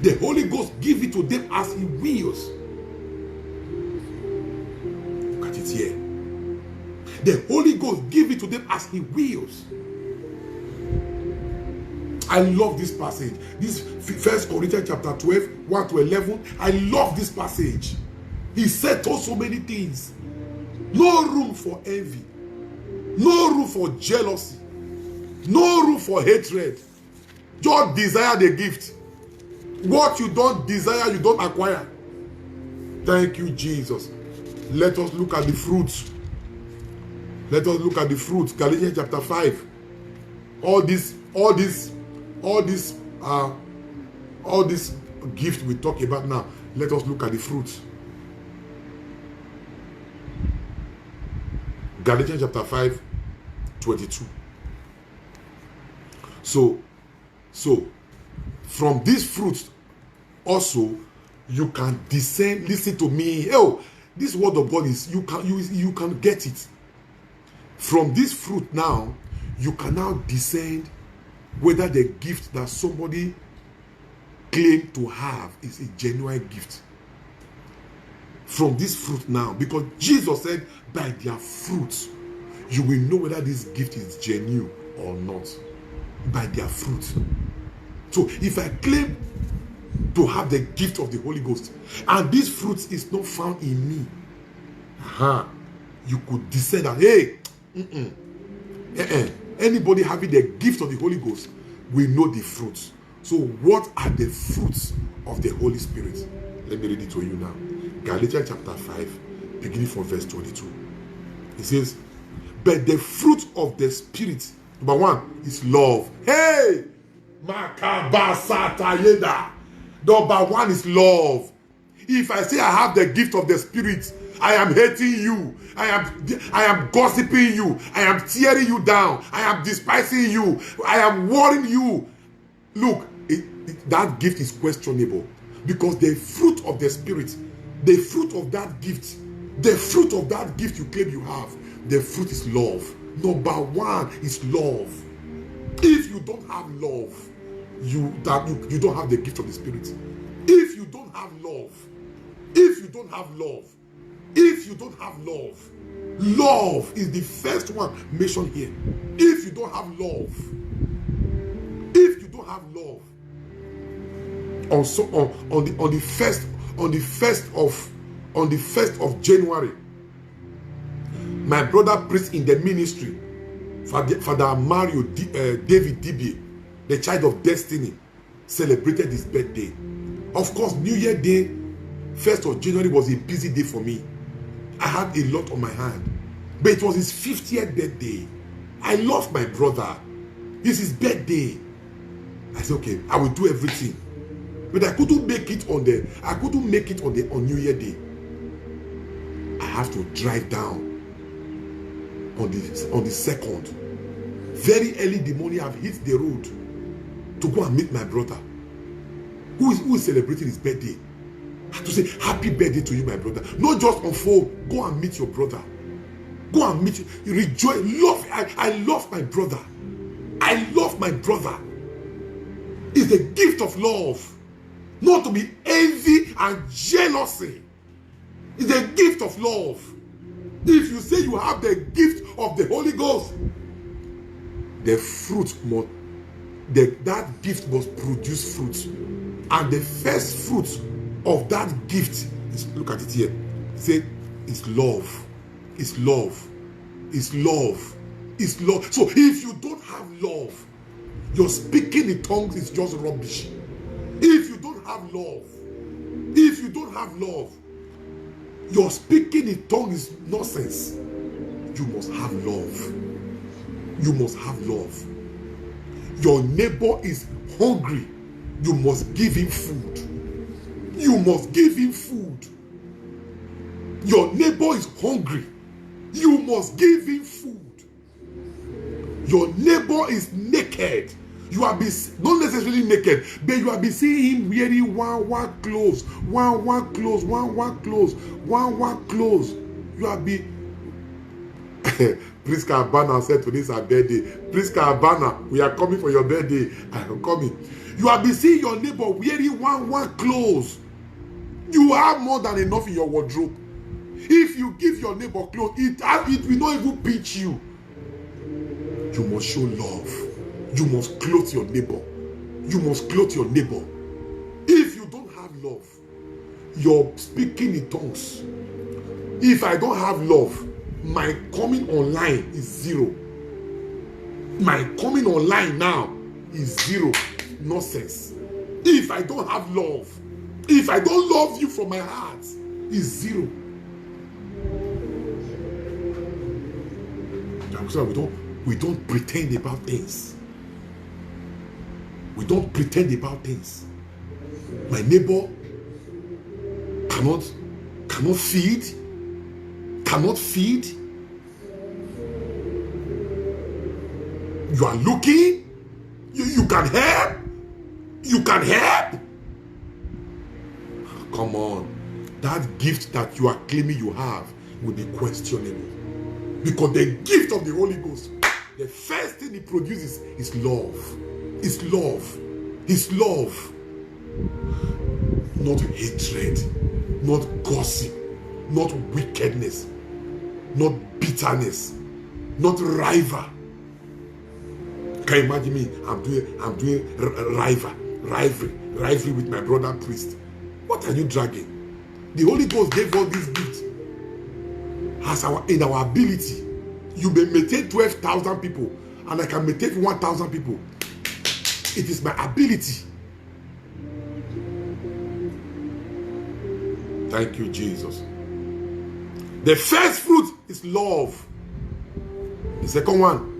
The Holy Ghost give it to them as he wills. Look at it here. The Holy Ghost give it to them as he wills. I love this passage. This 1 Corinthians chapter 12, 1 to 11. I love this passage. He said so many things. No room for envy. No room for jealousy. No room for hatred. Just desire the gift. What you don't desire, you don't acquire. Thank you, Jesus. Let us look at the fruits. Let us look at the fruits. Galatians chapter 5. All this gift we talk about now. Let us look at the fruits. Galatians chapter 5, 22. So from these fruits also you can discern. Listen to me. Oh, this word of God is you can get it. From this fruit now, you can now discern whether the gift that somebody claims to have is a genuine gift. From this fruit now, because Jesus said, by their fruits, you will know whether this gift is genuine or not. By their fruit. So if I claim to have the gift of the Holy Ghost, and this fruit is not found in me, you could discern that, hey, anybody having the gift of the Holy Ghost will know the fruits. So what are the fruits of the Holy Spirit? Let me read it to you now. Galatians chapter 5, beginning from verse 22. It says, but the fruit of the Spirit, number one, is love. Hey! Makabasatayeda. Number one is love. If I say I have the gift of the Spirit, I am hating you. I am gossiping you. I am tearing you down. I am despising you. I am warning you. Look, that gift is questionable, because the fruit of the Spirit, The fruit of that gift, the fruit of that gift you claim you have, the fruit is love. Number one is love. If you don't have love, you don't have the gift of the Spirit. If you don't have love, if you don't have love, if you don't have love, love is the first one mentioned here. If you don't have love, if you don't have love, also on the first of January, my brother preached in the ministry, Father Mario David Dibie, the child of destiny, celebrated his birthday. Of course, New Year Day, 1st of January was a busy day for me. I had a lot on my hand, but it was his 50th birthday. I love my brother. It's his birthday. I said, okay, I will do everything. But I couldn't make it on New Year Day. I have to drive down on the 2nd. Very early in the morning, I've hit the road to go and meet my brother, who is celebrating his birthday. I have to say, happy birthday to you, my brother. Not just on phone. Go and meet your brother. Go and meet you. Rejoice. Love. I love my brother. I love my brother. It's the gift of love. Not to be envy and jealousy. It's the gift of love. If you say you have the gift of the Holy Ghost, the fruit must, that gift must produce fruit. And the first fruit of that gift is, look at it here. Say, it's love. It's love. It's love. It's love. So if you don't have love, your speaking in tongues is just rubbish. If you don't have love, your speaking in tongues is nonsense. You must have love. You must have love. Your neighbor is hungry. You must give him food. You must give him food. Your neighbor is hungry. You must give him food. Your neighbor is naked. You have been not necessarily naked, but you have been seeing him wearing one clothes. You have been. Priska Abana said today is her birthday. Priska Abana, we are coming for your birthday. I am coming. You have been seeing your neighbor wearing one clothes. You have more than enough in your wardrobe. If you give your neighbor clothes, it will not even pinch you. You must show love. You must clothe your neighbor. You must clothe your neighbor. If you don't have love, you're speaking in tongues. If I don't have love, my coming online is zero. My coming online now is zero. Nonsense. If I don't have love, if I don't love you from my heart, is zero. We don't pretend about things. We don't pretend about things. My neighbor cannot feed. You are looking. You can help. You can help. Come on. That gift that you are claiming you have will be questionable. Because the gift of the Holy Ghost, the first thing it produces is love. It's love. It's love. Not hatred. Not gossip. Not wickedness. Not bitterness. Not rival. Can you imagine me? I'm doing rivalry with my brother priest. What are you dragging? The Holy Ghost gave all these gifts in our ability. You may maintain 12,000 people, and I can maintain 1,000 people. It is my ability. Thank you, Jesus. The first fruit is love. The second one,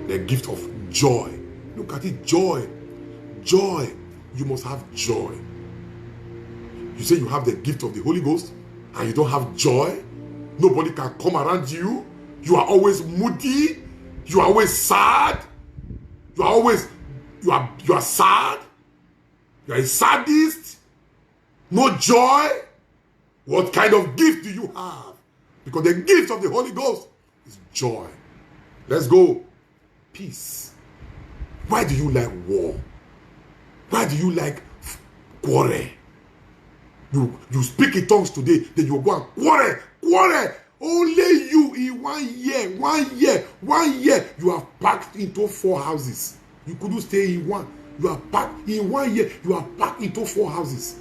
the gift of joy. Look at it, joy. Joy. You must have joy. You say you have the gift of the Holy Ghost and you don't have joy. Nobody can come around you. You are always moody. You are always sad. You are sad. You are a sadist. No joy? What kind of gift do you have? Because the gift of the Holy Ghost is joy. Let's go. Peace. Why do you like war? Why do you like quarrel? You speak in tongues today, then you go and quarrel. Only you in 1 year, you are packed into 4 houses. You couldn't stay in one. You are packed in 1 year, you are packed into 4 houses.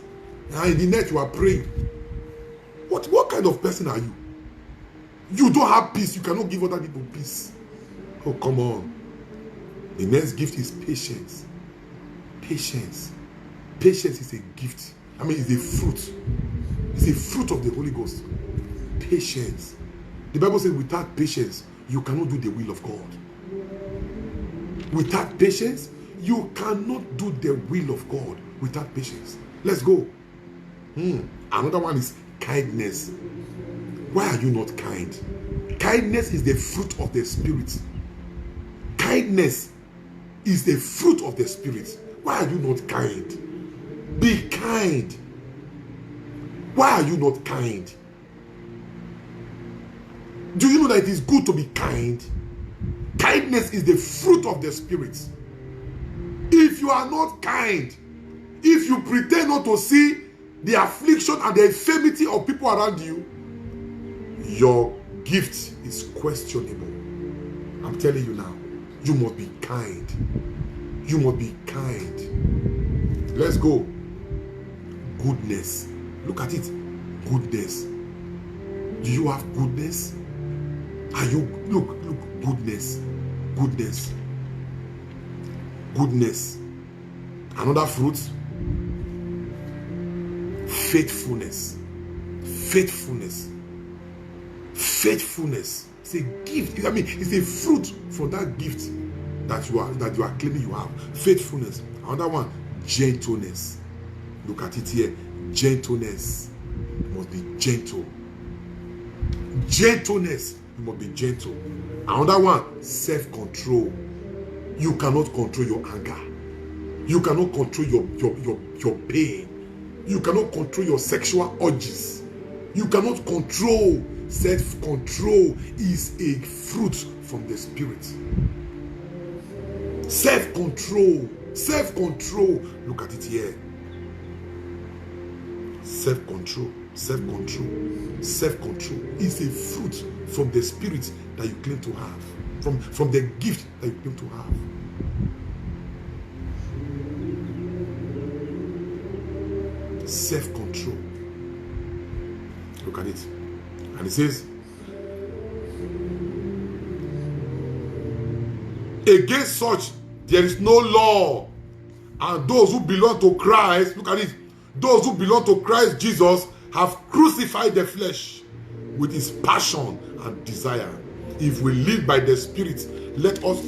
And in the night you are praying. What kind of person are you? You don't have peace. You cannot give other people peace. Oh, come on. The next gift is patience. Patience. Patience is a gift. I mean, it's a fruit. It's a fruit of the Holy Ghost. Patience. The Bible says without patience, you cannot do the will of God. Without patience, you cannot do the will of God without patience. Let's go. Another one is kindness. Why are you not kind? Kindness is the fruit of the Spirit. Kindness is the fruit of the Spirit. Why are you not kind? Be kind. Why are you not kind? Do you know that it is good to be kind? Kindness is the fruit of the Spirit. If you are not kind, if you pretend not to see the affliction and the infirmity of people around you, your gift is questionable. I'm telling you now, you must be kind. You must be kind. Let's go. Goodness. Look at it. Goodness. Do you have goodness? Are you look goodness. Goodness. Goodness. Another fruit. Faithfulness. Faithfulness. Faithfulness. It's a gift. I mean, it's a fruit from that gift that you are claiming you have. Faithfulness. Another one, gentleness. Look at it here. Gentleness. You must be gentle. Gentleness. You must be gentle. Another one, self-control. You cannot control your anger. You cannot control your pain. You cannot control your sexual urges. You cannot control. Self-control is a fruit from the Spirit. Self-control. Self-control. Look at it here. Self-control. Self-control. Self-control is a fruit from the Spirit that you claim to have. From the gift that you claim to have. Self-control. Look at it. And it says, against such there is no law. And those who belong to Christ, look at it, those who belong to Christ Jesus have crucified the flesh with its passion and desire. If we live by the Spirit, let us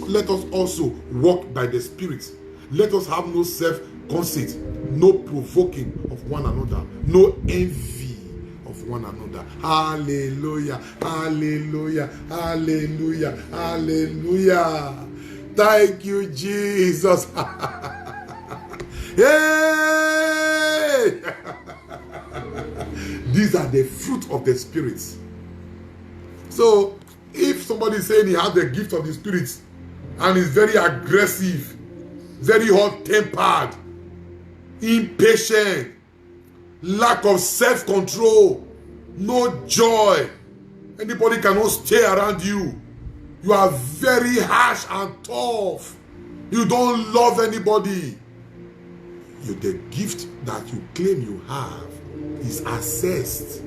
also walk by the Spirit. Let us have no self-conceit, no provoking of one another, no envy of one another. Hallelujah, hallelujah, hallelujah, hallelujah. Thank you, Jesus. Hey! These are the fruit of the Spirit. So, if somebody is saying he has the gift of the Spirit and is very aggressive, very hot-tempered, impatient, lack of self-control, no joy, anybody cannot stay around you. You are very harsh and tough. You don't love anybody. The gift that you claim you have is assessed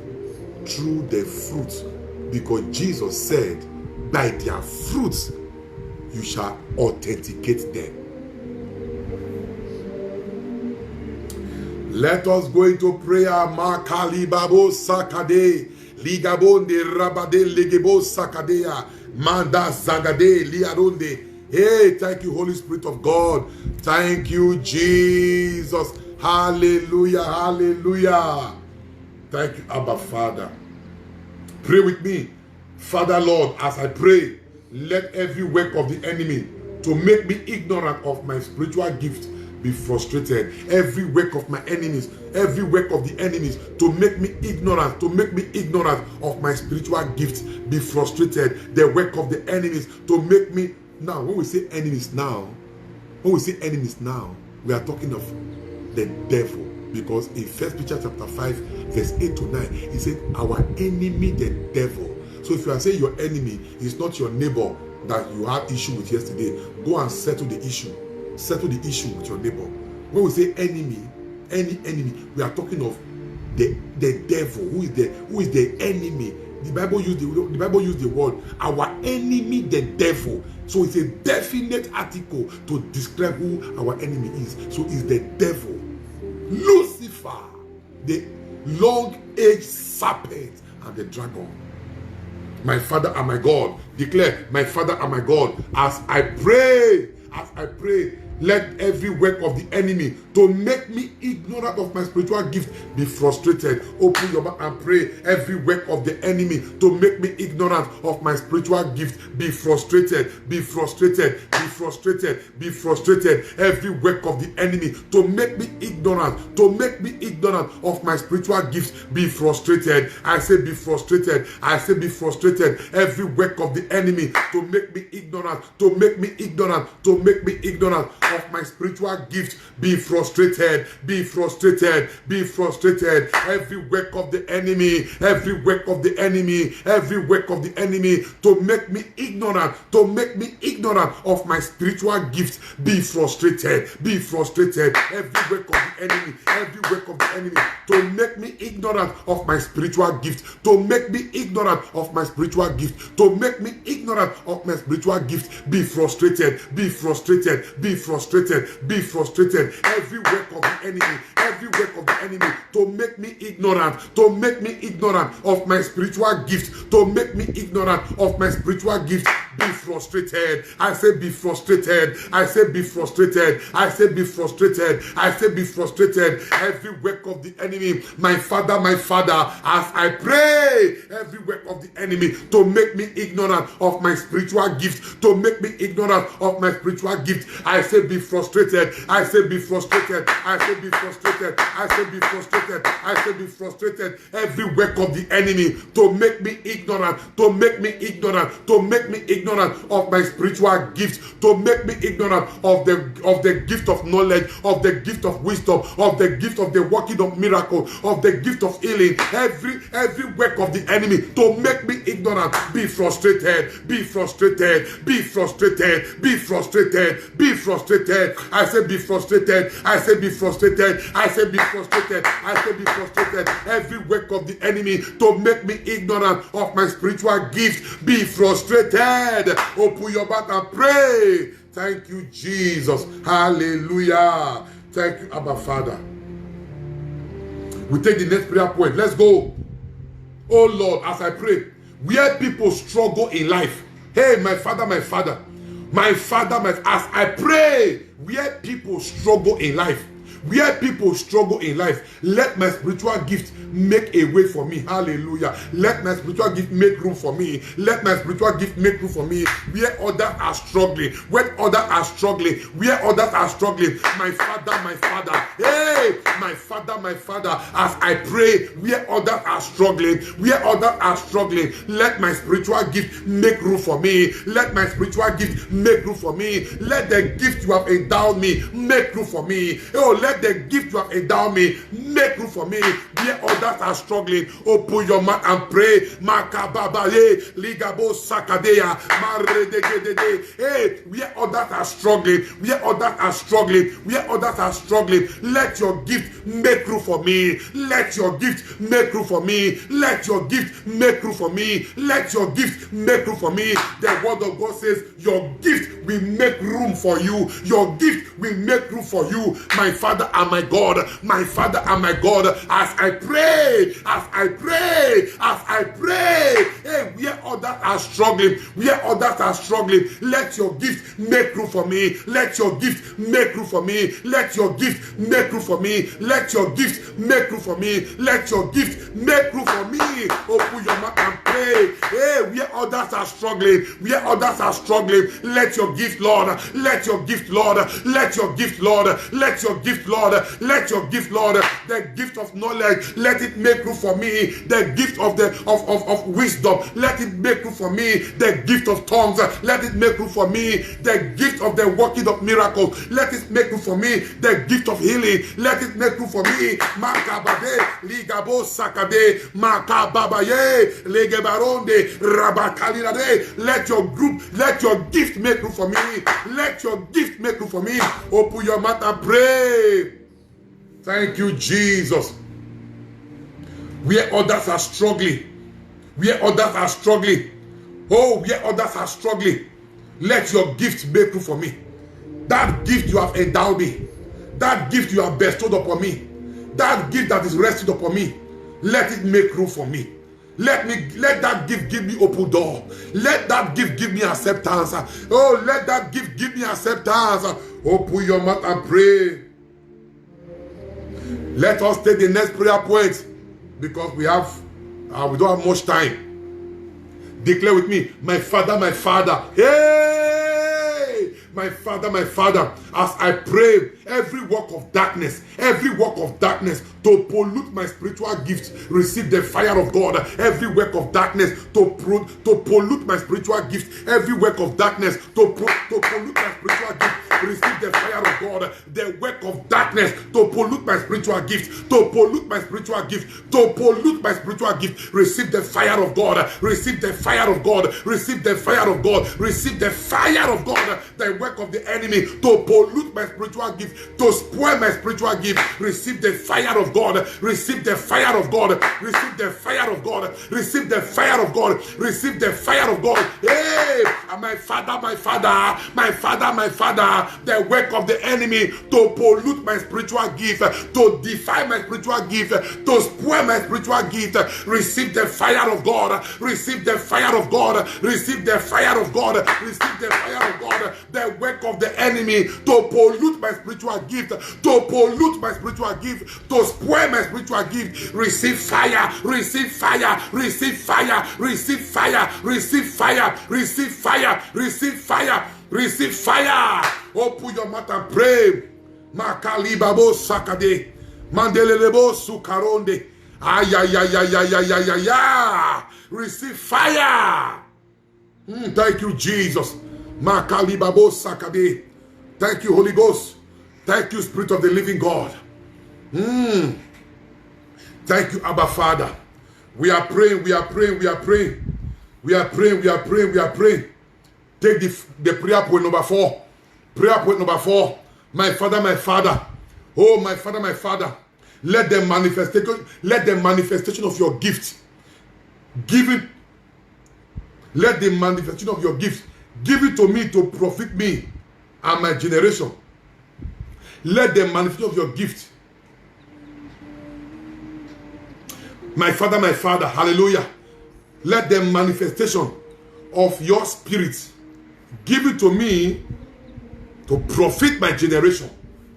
through the fruit, because Jesus said, by their fruits you shall authenticate them. Let us go into prayer. Makali babo sakade, ligabonde rabade legebo sakadea, manda zagade liaronde. Hey, thank you, Holy Spirit of God. Thank you, Jesus. Hallelujah, hallelujah. Thank you, Abba Father. Pray with me. Father, Lord, as I pray, let every work of the enemy to make me ignorant of my spiritual gift be frustrated. Every work of my enemies, every work of the enemies to make me ignorant, of my spiritual gifts, be frustrated. The work of the enemies to make me, now when we say enemies now, we are talking of the devil. Because in 1 Peter chapter 5, verse 8 to 9, he said, our enemy, the devil. So if you are saying your enemy is not your neighbor that you had issue with yesterday, go and settle the issue. Settle the issue with your neighbor. When we say enemy, any enemy, we are talking of the devil. Who is the enemy? The Bible used the word our enemy, the devil. So it's a definite article to describe who our enemy is. So it's the devil. Lucifer, the long-aged serpent, and the dragon. My Father and my God, declare, my Father and my God, as I pray, let every work of the enemy to make me ignorant of my spiritual gift be frustrated. Open your mouth and pray. Every work of the enemy to make me ignorant of my spiritual gift be frustrated, be frustrated, be frustrated, be frustrated. Every work of the enemy to make me ignorant, of my spiritual gifts be frustrated. I say be frustrated. I say be frustrated. Every work of the enemy to make me ignorant, of my spiritual gift be frustrated, be frustrated, be frustrated. Every work of the enemy, to make me ignorant, of my spiritual gift be frustrated, be frustrated. Every work of the enemy, to make me ignorant of my spiritual gift, to make me ignorant of my spiritual gift, be frustrated, be frustrated, be frustrated, be frustrated. Every work of the enemy, to make me ignorant, of my spiritual gift, be frustrated. I say be frustrated. I say be frustrated. I say be frustrated. I say be frustrated. Every work of the enemy, my Father, as I pray, every work of the enemy to make me ignorant of my spiritual gift, I say be frustrated. I say be frustrated. I say be frustrated. I say be frustrated. I say be frustrated. Every work of the enemy to make me ignorant, of my spiritual gift, to make me ignorant of the gift of knowledge, of the gift of wisdom, of the gift of the working of miracle, of the gift of healing. Every work of the enemy to make me ignorant, be frustrated, be frustrated, be frustrated, be frustrated, be frustrated. I say be frustrated. I say be frustrated. I say be frustrated. I say be frustrated. Every work of the enemy to make me ignorant of my spiritual gift, be frustrated. Open your mouth and pray. Thank you, Jesus. Hallelujah. Thank you, Abba Father. We take the next prayer point. Let's go. Oh Lord, as I pray, where people struggle in life. Hey, my Father, as I pray, where people struggle in life, let my spiritual gift make a way for me. Hallelujah. Let my spiritual gift make room for me. Let my spiritual gift make room for me. Where others are struggling, my Father, hey, my Father, as I pray, where others are struggling, let my spiritual gift make room for me. Let my spiritual gift make room for me. Let the gift you have endowed me make room for me. Oh, let the gift you have endowed me make room for me. Where others are struggling, open your mouth and pray. Makababaye, ligabo sakadeya, maredegedede. Hey, where others are struggling, let your gift make room for me. Let your gift make room for me. Let your gift make room for me. Let your gift make room for me. The word of God says, your gift will make room for you. Your gift will make room for you. My Father, Father and my God, my Father and my God, as I pray, hey, where others are struggling, let your gift make room for me. Let your gift make room for me. Let your gift make room for me. Let your gift make room for me. Let your gift make room for me. Open your mouth and pray. Hey, where others are struggling, let your gift, Lord. Let your gift, Lord. Let your gift, Lord. Let your gift, Lord. Let your gift, Lord. The gift of knowledge, let it make room for me. The gift of wisdom, let it make room for me. The gift of tongues, let it make room for me. The gift of the working of miracles, let it make room for me. The gift of healing, let it make room for me. Makabade, ligabo sakade, makababaye, legebaronde, rabakalinade. Let your gift make room for me. Let your gift make room for me. Open your mouth and pray. Thank you, Jesus. Where others are struggling, oh, where others are struggling, let your gift make room for me. That gift you have endowed me, that gift you have bestowed upon me, that gift that is resting upon me, let it make room for me. Let that gift give me open door. Let that gift give me acceptance. Oh, let that gift give me acceptance. Open your mouth and pray. Let us take the next prayer point, because we don't have much time. Declare with me, my Father, my Father. Hey, my Father, as I pray, every work of darkness to pollute my spiritual gifts, receive the fire of God. Every work of darkness to pollute my spiritual gifts, every work of darkness to pollute my spiritual gifts, receive the fire of God. The work of darkness to pollute my spiritual gifts, receive the fire of God. Receive the fire of God. Receive the fire of God. Receive the fire of God. The work of the enemy to pollute my spiritual gift, to spoil my spiritual gift, receive the fire of God. Receive the fire of God. Receive the fire of God. Receive the fire of God. Receive the fire of God. Hey, my Father, the work of the enemy to pollute my spiritual gift, to defile my spiritual gift, to spoil my spiritual gift, receive the fire of God. Receive the fire of God. Receive the fire of God. Receive the fire of God. The work of the enemy to pollute my spiritual gift, to spoil my spiritual gift, receive fire, receive fire, receive fire, receive fire, receive fire, receive fire, receive fire, receive fire. Open your mouth and pray. Makalibabo sakade, mandelelebo sukaronde, ayayayayayayaya. Receive fire. Thank you, Jesus. Makalibabo sakade. Thank you, Holy Ghost. Thank you, Spirit of the living God. Thank you, Abba Father. We are praying. Take the prayer point number 4. Prayer point number 4. My Father. Oh, my Father. Let the manifestation of your gift let the manifestation of your gift give it to me to profit me and my generation. Let the manifestation of your gift, my Father, hallelujah. Let the manifestation of your spirit give it to me to profit my generation,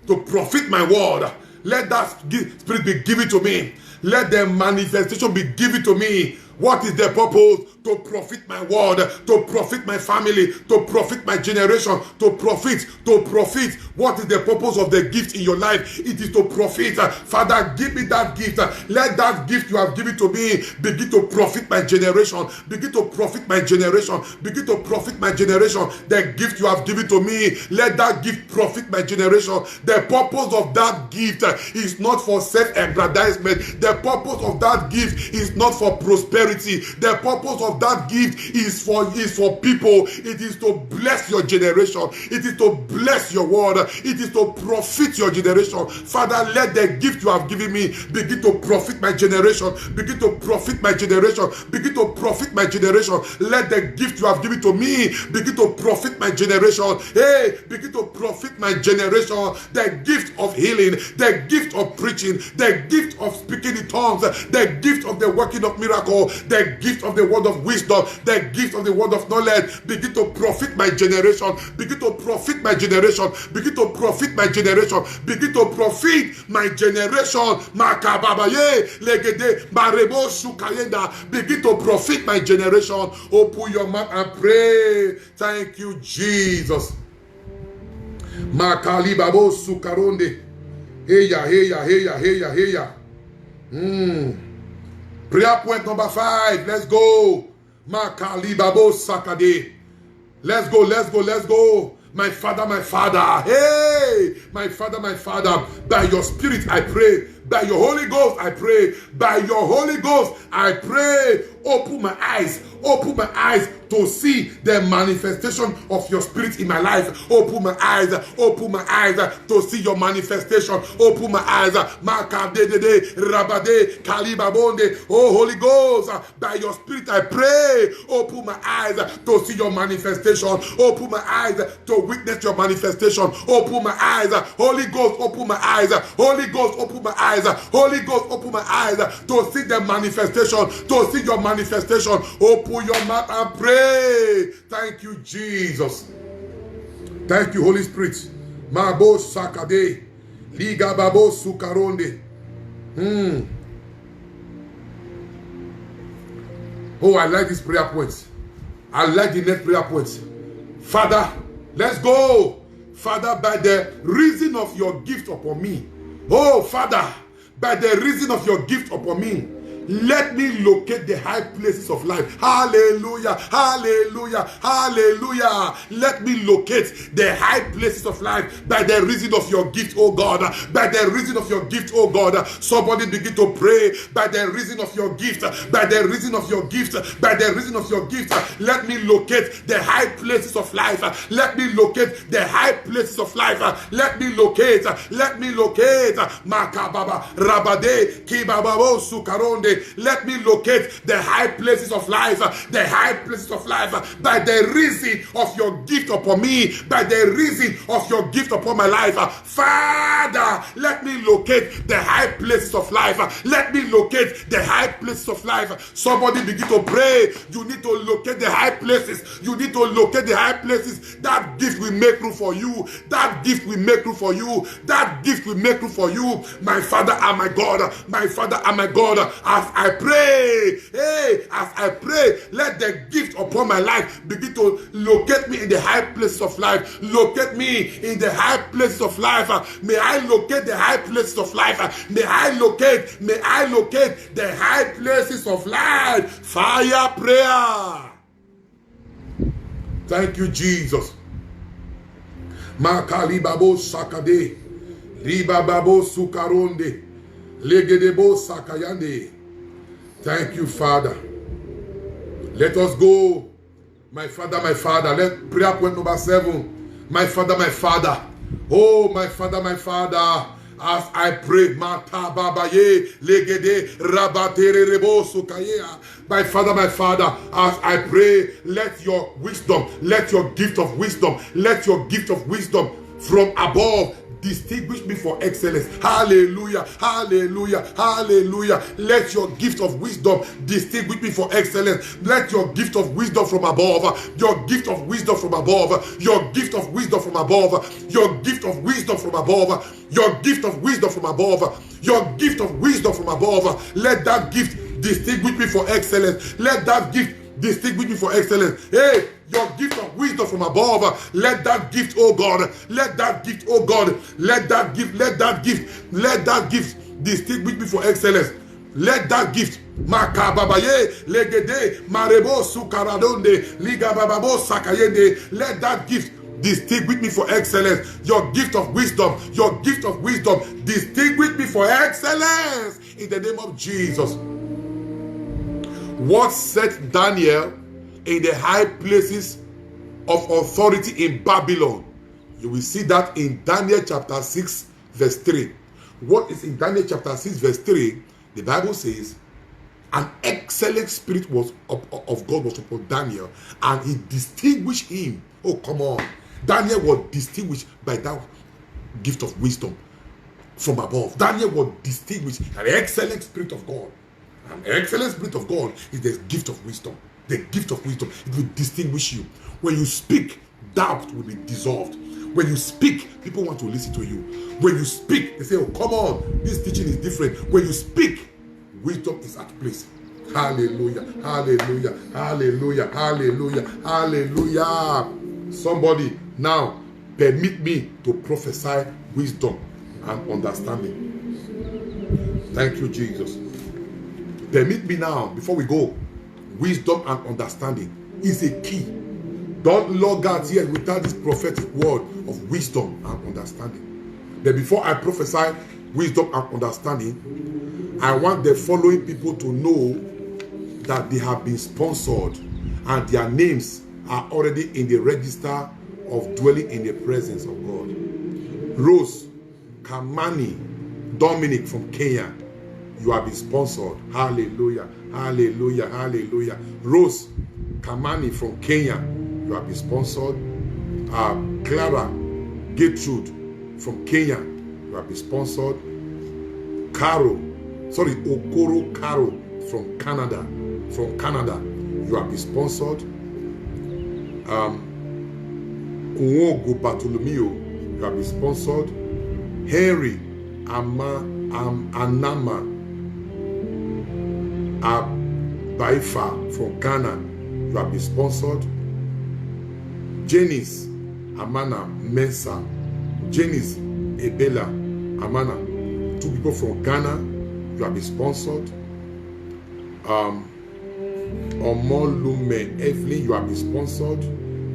to profit my world. Let that spirit be given to me. Let the manifestation be given to me. What is the purpose? To profit my world, to profit my family, to profit my generation, to profit. What is the purpose of the gift in your life? It is to profit. Father, give me that gift. Let that gift you have given to me begin to profit my generation. Begin to profit my generation. Begin to profit my generation. The gift you have given to me, let that gift profit my generation. The purpose of that gift is not for self-aggrandizement. The purpose of that gift is not for prosperity. The purpose of that gift is for people. It is to bless your generation. It is to bless your world. It is to profit your generation. Father, let the gift you have given me begin to profit my generation. Begin to profit my generation. Begin to profit my generation. Let the gift you have given to me begin to profit my generation. Hey, begin to profit my generation. The gift of healing, the gift of preaching, the gift of speaking in tongues, the gift of the working of miracle, the gift of the word of wisdom, the gift of the word of knowledge. Begin to profit my generation. Begin to profit my generation. Begin to profit my generation. Begin to profit my generation. Makababaye legede marebo sukayenda. Begin to profit my generation. Open your mouth and pray. Thank you, Jesus. Makali babo sukaronde. Heya, heya, heya, heya, heya. Prayer point number 5. Let's go. Makali babo sakade. Let's go, let's go, let's go. My Father, my Father. Hey, my Father, my Father. By your Spirit I pray. By your Holy Ghost I pray. By your Holy Ghost I pray. Open my eyes. Open my eyes to see the manifestation of your Spirit in my life. Open my eyes. Open my eyes to see your manifestation. Open my eyes. Makadede, rabade, kalibabonde. Oh, Holy Ghost, by your Spirit I pray. Open my eyes to see your manifestation. Open my eyes to witness your manifestation. Open my eyes. Holy Ghost, open my eyes. Holy Ghost, open my eyes. Holy Ghost, open my eyes to see the manifestation. To see your manifestation. Open your mouth and pray. Thank you, Jesus. Thank you, Holy Spirit. Mabo sakade. Liga babo sukaronde. Oh, I like this prayer point. I like the next prayer point. Father, let's go. Father, by the reason of your gift upon me. Oh, Father, by the reason of your gift upon me, let me locate the high places of life. Hallelujah, hallelujah, hallelujah. Let me locate the high places of life by the reason of your gift, oh God. By the reason of your gift, oh God. Somebody begin to pray. By the reason of your gift, by the reason of your gift, by the reason of your gift, let me locate the high places of life. Let me locate the high places of life. Let me locate, Makababa, Rabade, Kibababo, Sukaronde. Let me locate the high places of life, the high places of life, by the reason of your gift upon me, by the reason of your gift upon my life. Father, let me locate the high places of life. Let me locate the high places of life. Somebody begin to pray. You need to locate the high places. You need to locate the high places. That gift will make room for you. That gift will make room for you. That gift will make room for you. My Father and my God. My Father and my God. As I pray, hey, as I pray, let the gift upon my life begin to locate me in the high places of life. Locate me in the high places of life. May I locate the high places of life. May I locate the high places of life. Fire prayer. Thank you, Jesus. Makali babo sakade, riba babo sukaronde, legedebo sakayande. Thank you, Father. Let us go. My Father, my Father. Let prayer point number 7. My Father, my Father. Oh, my Father, my Father. As I pray, Mata Babaye, Legede, Rabatere Reboso Kayea. My Father, as I pray, let your wisdom, let your gift of wisdom, let your gift of wisdom from above distinguish me for excellence. Hallelujah, hallelujah, hallelujah. Let your gift of wisdom distinguish me for excellence. Let your gift of wisdom from above, your gift of wisdom from above, your gift of wisdom from above, your gift of wisdom from above, your gift of wisdom from above, your gift of wisdom from above. Let that gift distinguish me for excellence. Let that gift distinguish me for excellence. Hey, your gift of wisdom from above. Let that gift, oh God, let that gift, oh God, let that gift distinguish me for excellence. Let that gift, Makababaye, Legede, Marebo, Sukaradonde, Ligabababo, Sakayende, let that gift distinguish me for excellence. Your gift of wisdom, distinguish me for excellence in the name of Jesus. What set Daniel in the high places of authority in Babylon? You will see that in Daniel chapter 6 verse 3. What is in Daniel chapter 6 verse 3? The Bible says, an excellent spirit was of God was upon Daniel, and he distinguished him. Oh, come on. Daniel was distinguished by that gift of wisdom from above. Daniel was distinguished, an excellent spirit of God. An excellent spirit of God is the gift of wisdom. The gift of wisdom, it will distinguish you. When you speak, doubt will be dissolved. When you speak, people want to listen to you. When you speak, they say, oh, come on, this teaching is different. When you speak, wisdom is at place. Hallelujah, hallelujah, hallelujah, hallelujah, hallelujah. Somebody now permit me to prophesy wisdom and understanding. Thank you, Jesus. Permit me now, before we go, wisdom and understanding is a key. Don't log out here without this prophetic word of wisdom and understanding. But before I prophesy wisdom and understanding, I want the following people to know that they have been sponsored and their names are already in the register of dwelling in the presence of God. Rose Kamani Dominic from Kenya, you have been sponsored. Hallelujah, hallelujah, hallelujah. Rose Kamani from Kenya, you have been sponsored. Clara Gertrude from Kenya, you have been sponsored. Okoro Caro from Canada, you have been sponsored. Unwogo Bartolomeo, you have been sponsored. Henry Anama Abaifa from Ghana, you have been sponsored. Janice Amana Mensa, Janice Ebela Amana, 2 people from Ghana, you have been sponsored. Omolume Evelyn, you have been sponsored.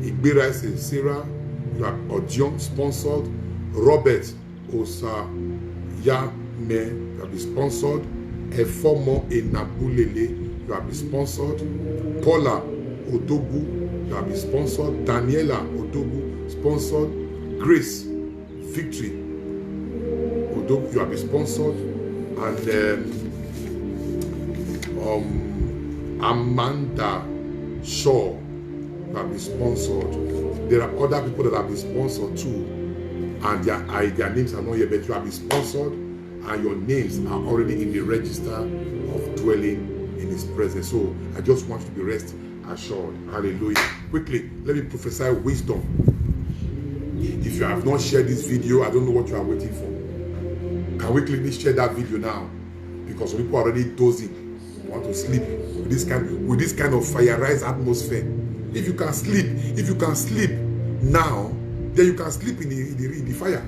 Ibira Sarah, you have Odion sponsored. Robert Osayame, you have been sponsored. Efomo Enabulele, you have been sponsored. Paula Odogu, you have been sponsored. Daniela Odogu, sponsored. Grace Victory Odogu, you have been sponsored. And Amanda Shaw, you have been sponsored. There are other people that have been sponsored too, and their names are not yet, but you have been sponsored, and your names are already in the register of dwelling in His presence. So I just want you to be rest assured. Hallelujah. Quickly, let me prophesy wisdom. If you have not shared this video, I don't know what you are waiting for. Can we quickly share that video now? Because people are already dozing, want to sleep with this kind of fireized atmosphere. If you can sleep now, then you can sleep in the fire.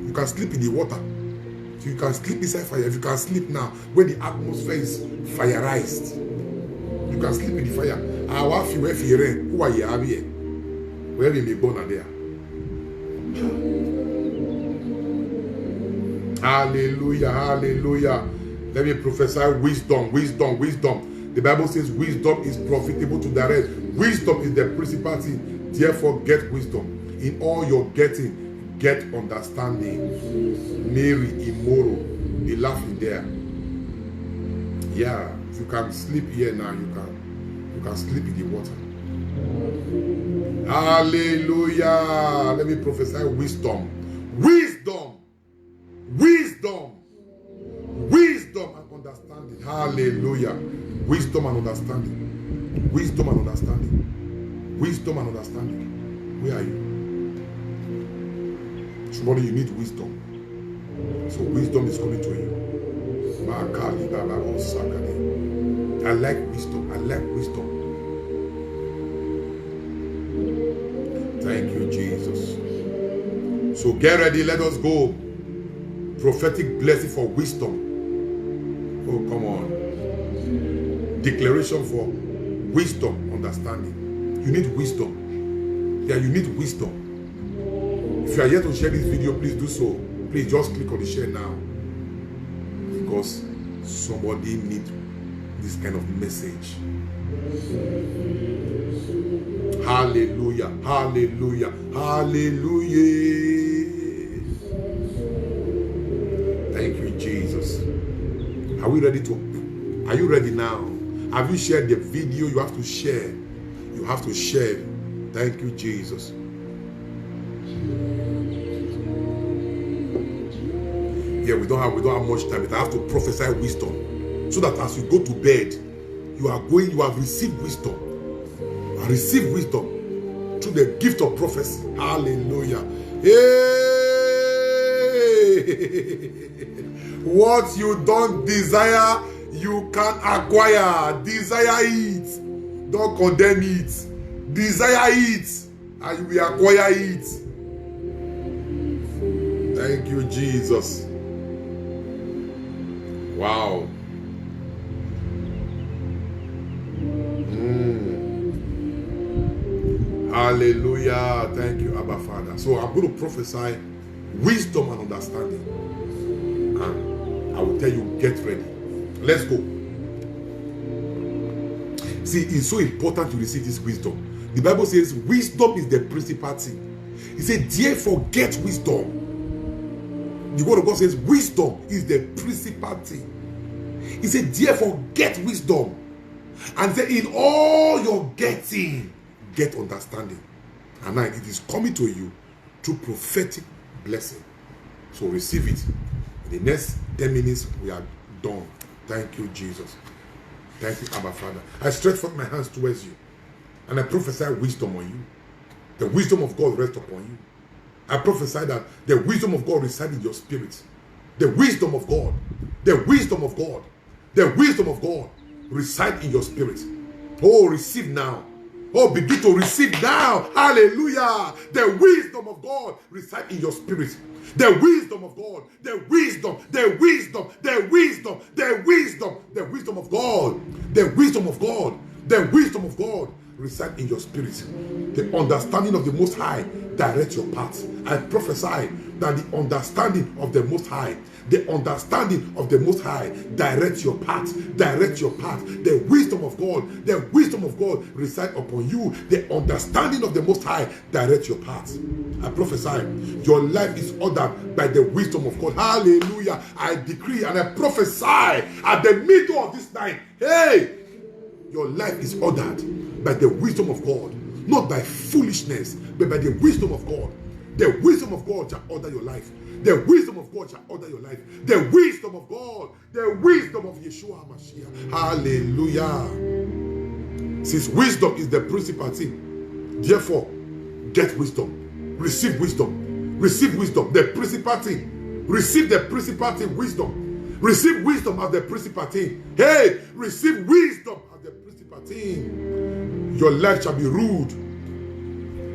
You can sleep in the water. So you can sleep inside fire. If you can sleep now, when the atmosphere is fireized, you can sleep in the fire. Who are you here? Where we may born there. Hallelujah, hallelujah. Let me prophesy wisdom. The Bible says wisdom is profitable to direct. Wisdom is the principal thing. Therefore, get wisdom. In all your getting, get understanding. Mary Imoro, be laughing there. Yeah, if you can sleep here now, you can sleep in the water. Hallelujah. Let me prophesy wisdom. Wisdom and understanding. Hallelujah. Wisdom and understanding. Where are you? Somebody, you need wisdom. So wisdom is coming to you. I like wisdom. Thank you, Jesus. So get ready, let us go. Prophetic blessing for wisdom. Oh, come on. Declaration for wisdom, understanding. You need wisdom. Yeah, you need wisdom. If you are yet to share this video, please do so. Please just click on the share now. Because somebody needs this kind of message. Hallelujah, hallelujah, hallelujah. Thank you, Jesus. Are we ready to? Are you ready now? Have you shared the video? You have to share. You have to share. Thank you, Jesus. Yeah, we don't have much time, but I have to prophesy wisdom, so that as you go to bed, you have received wisdom. I receive wisdom through the gift of prophecy. Hallelujah. Hey! What you don't desire, you can acquire. Desire it. Don't condemn it. Desire it, and you will acquire it. Thank you, Jesus. Wow. Hallelujah. Thank you, Abba Father. So I'm going to prophesy wisdom and understanding. And I will tell you, get ready. Let's go. See, it's so important to receive this wisdom. The Bible says wisdom is the principal thing. It said, therefore get wisdom. The word of God says wisdom is the principal thing. He said, therefore get wisdom. And say, in all your getting, get understanding. And now it is coming to you through prophetic blessing. So receive it. In the next 10 minutes, we are done. Thank you, Jesus. Thank you, Abba Father. I stretch forth my hands towards you, and I prophesy wisdom on you. The wisdom of God rests upon you. I prophesy that the wisdom of God resides in your spirit. The wisdom of God, the wisdom of God, the wisdom of God resides in your spirit. Oh, receive now. Oh, begin to receive now. Hallelujah. The wisdom of God resides in your spirit. The wisdom of God, the wisdom, the wisdom, the wisdom, the wisdom, the wisdom of God, the wisdom of God, the wisdom of God reside in your spirit. The understanding of the Most High direct your path. I prophesy that the understanding of the Most High, the understanding of the Most High direct your path, direct your path. The wisdom of God reside upon you. The understanding of the Most High direct your path. I prophesy your life is ordered by the wisdom of God. Hallelujah. I decree and I prophesy at the middle of this night, hey, your life is ordered by the wisdom of God, not by foolishness, but by the wisdom of God. The wisdom of God shall order your life. The wisdom of God shall order your life. The wisdom of God, the wisdom of Yeshua HaMashiach. Hallelujah. Since wisdom is the principal thing, therefore, get wisdom. Receive wisdom. Receive wisdom, the principal thing. Receive the principal thing, wisdom. Receive wisdom as the principal thing. Hey, receive wisdom as the principal thing. Your life shall be ruled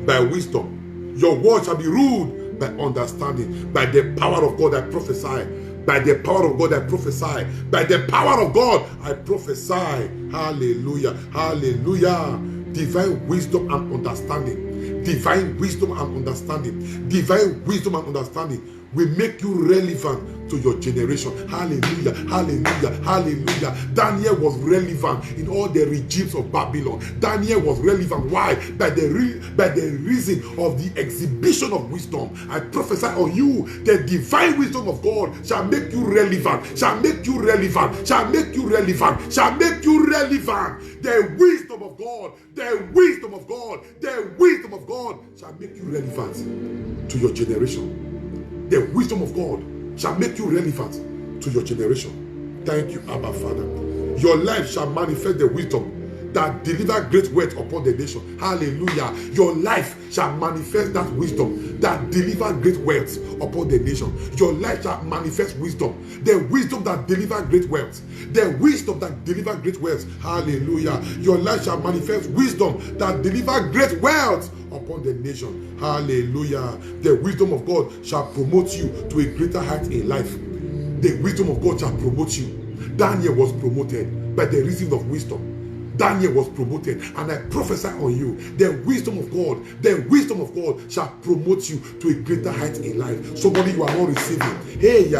by wisdom. Your word shall be ruled by understanding. By the power of God I prophesy. By the power of God I prophesy. By the power of God I prophesy. Hallelujah. Hallelujah. Divine wisdom and understanding. Divine wisdom and understanding. Divine wisdom and understanding will make you relevant to your generation. Hallelujah, hallelujah, hallelujah. Daniel was relevant in all the regimes of Babylon. Daniel was relevant. Why? By the reason of the exhibition of wisdom. I prophesy on you, the divine wisdom of God shall make you relevant, shall make you relevant, shall make you relevant, shall make you relevant. The wisdom of God, the wisdom of God, the wisdom of God shall make you relevant to your generation. The wisdom of God shall make you relevant to your generation. Thank you, Abba Father. Your life shall manifest the wisdom that deliver great wealth upon the nation. Hallelujah. Your life shall manifest that wisdom that deliver great wealth upon the nation. Your life shall manifest wisdom. The wisdom that deliver great wealth. The wisdom that deliver great wealth. Hallelujah. Your life shall manifest wisdom that deliver great wealth upon the nation. Hallelujah. The wisdom of God shall promote you to a greater height in life. The wisdom of God shall promote you. Daniel was promoted by the reason of wisdom. Daniel was promoted. And I prophesy on you, the wisdom of God shall promote you to a greater height in life. Somebody you are not receiving. Hey,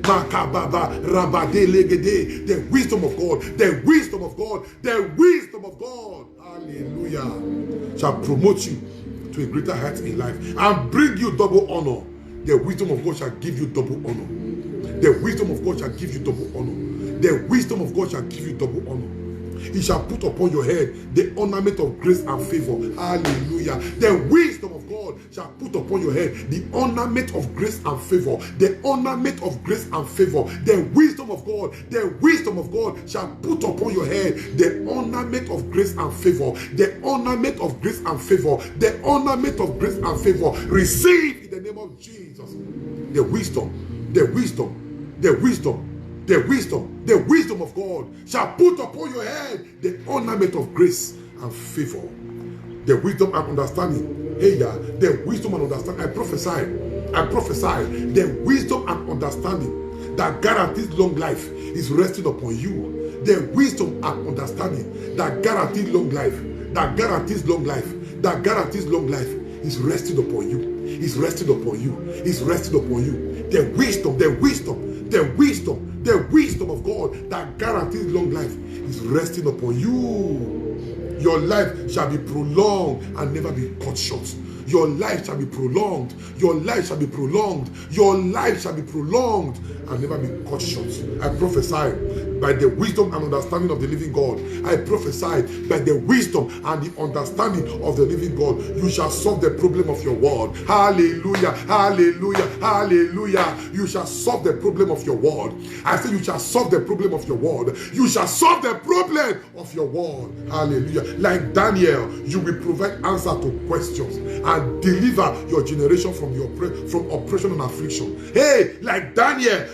makababa, rabade, legede. The wisdom of God, the wisdom of God, the wisdom of God, hallelujah, shall promote you to a greater height in life and bring you double honor. The wisdom of God shall give you double honor. The wisdom of God shall give you double honor. The wisdom of God shall give you double honor. He shall put upon your head the ornament of grace and favor. Hallelujah. The wisdom of God shall put upon your head the ornament of grace and favor. The ornament of grace and favor. The wisdom of God shall put upon your head the ornament of grace and favor. The ornament of grace and favor. The ornament of grace and favor. Receive in the name of Jesus. The wisdom, the wisdom, the wisdom. The wisdom of God shall put upon your head the ornament of grace and favor. The wisdom and understanding. Hey, yeah, the wisdom and understanding. I prophesy. The wisdom and understanding that guarantees long life is resting upon you. The wisdom and understanding that guarantees long life, is resting upon you. Is resting upon you. Is resting upon you. The wisdom of God that guarantees long life is resting upon you. Your life shall be prolonged and never be cut short. Your life shall be prolonged. Your life shall be prolonged. Your life shall be prolonged and never be cut short. I prophesy by the wisdom and understanding of the living God. I prophesy by the wisdom and the understanding of the living God. You shall solve the problem of your world. Hallelujah. Hallelujah. Hallelujah. You shall solve the problem of your world. I say you shall solve the problem of your world. You shall solve the problem of your world. Hallelujah. Like Daniel, you will provide answer to questions and deliver your generation from oppression and affliction. Hey, like Daniel,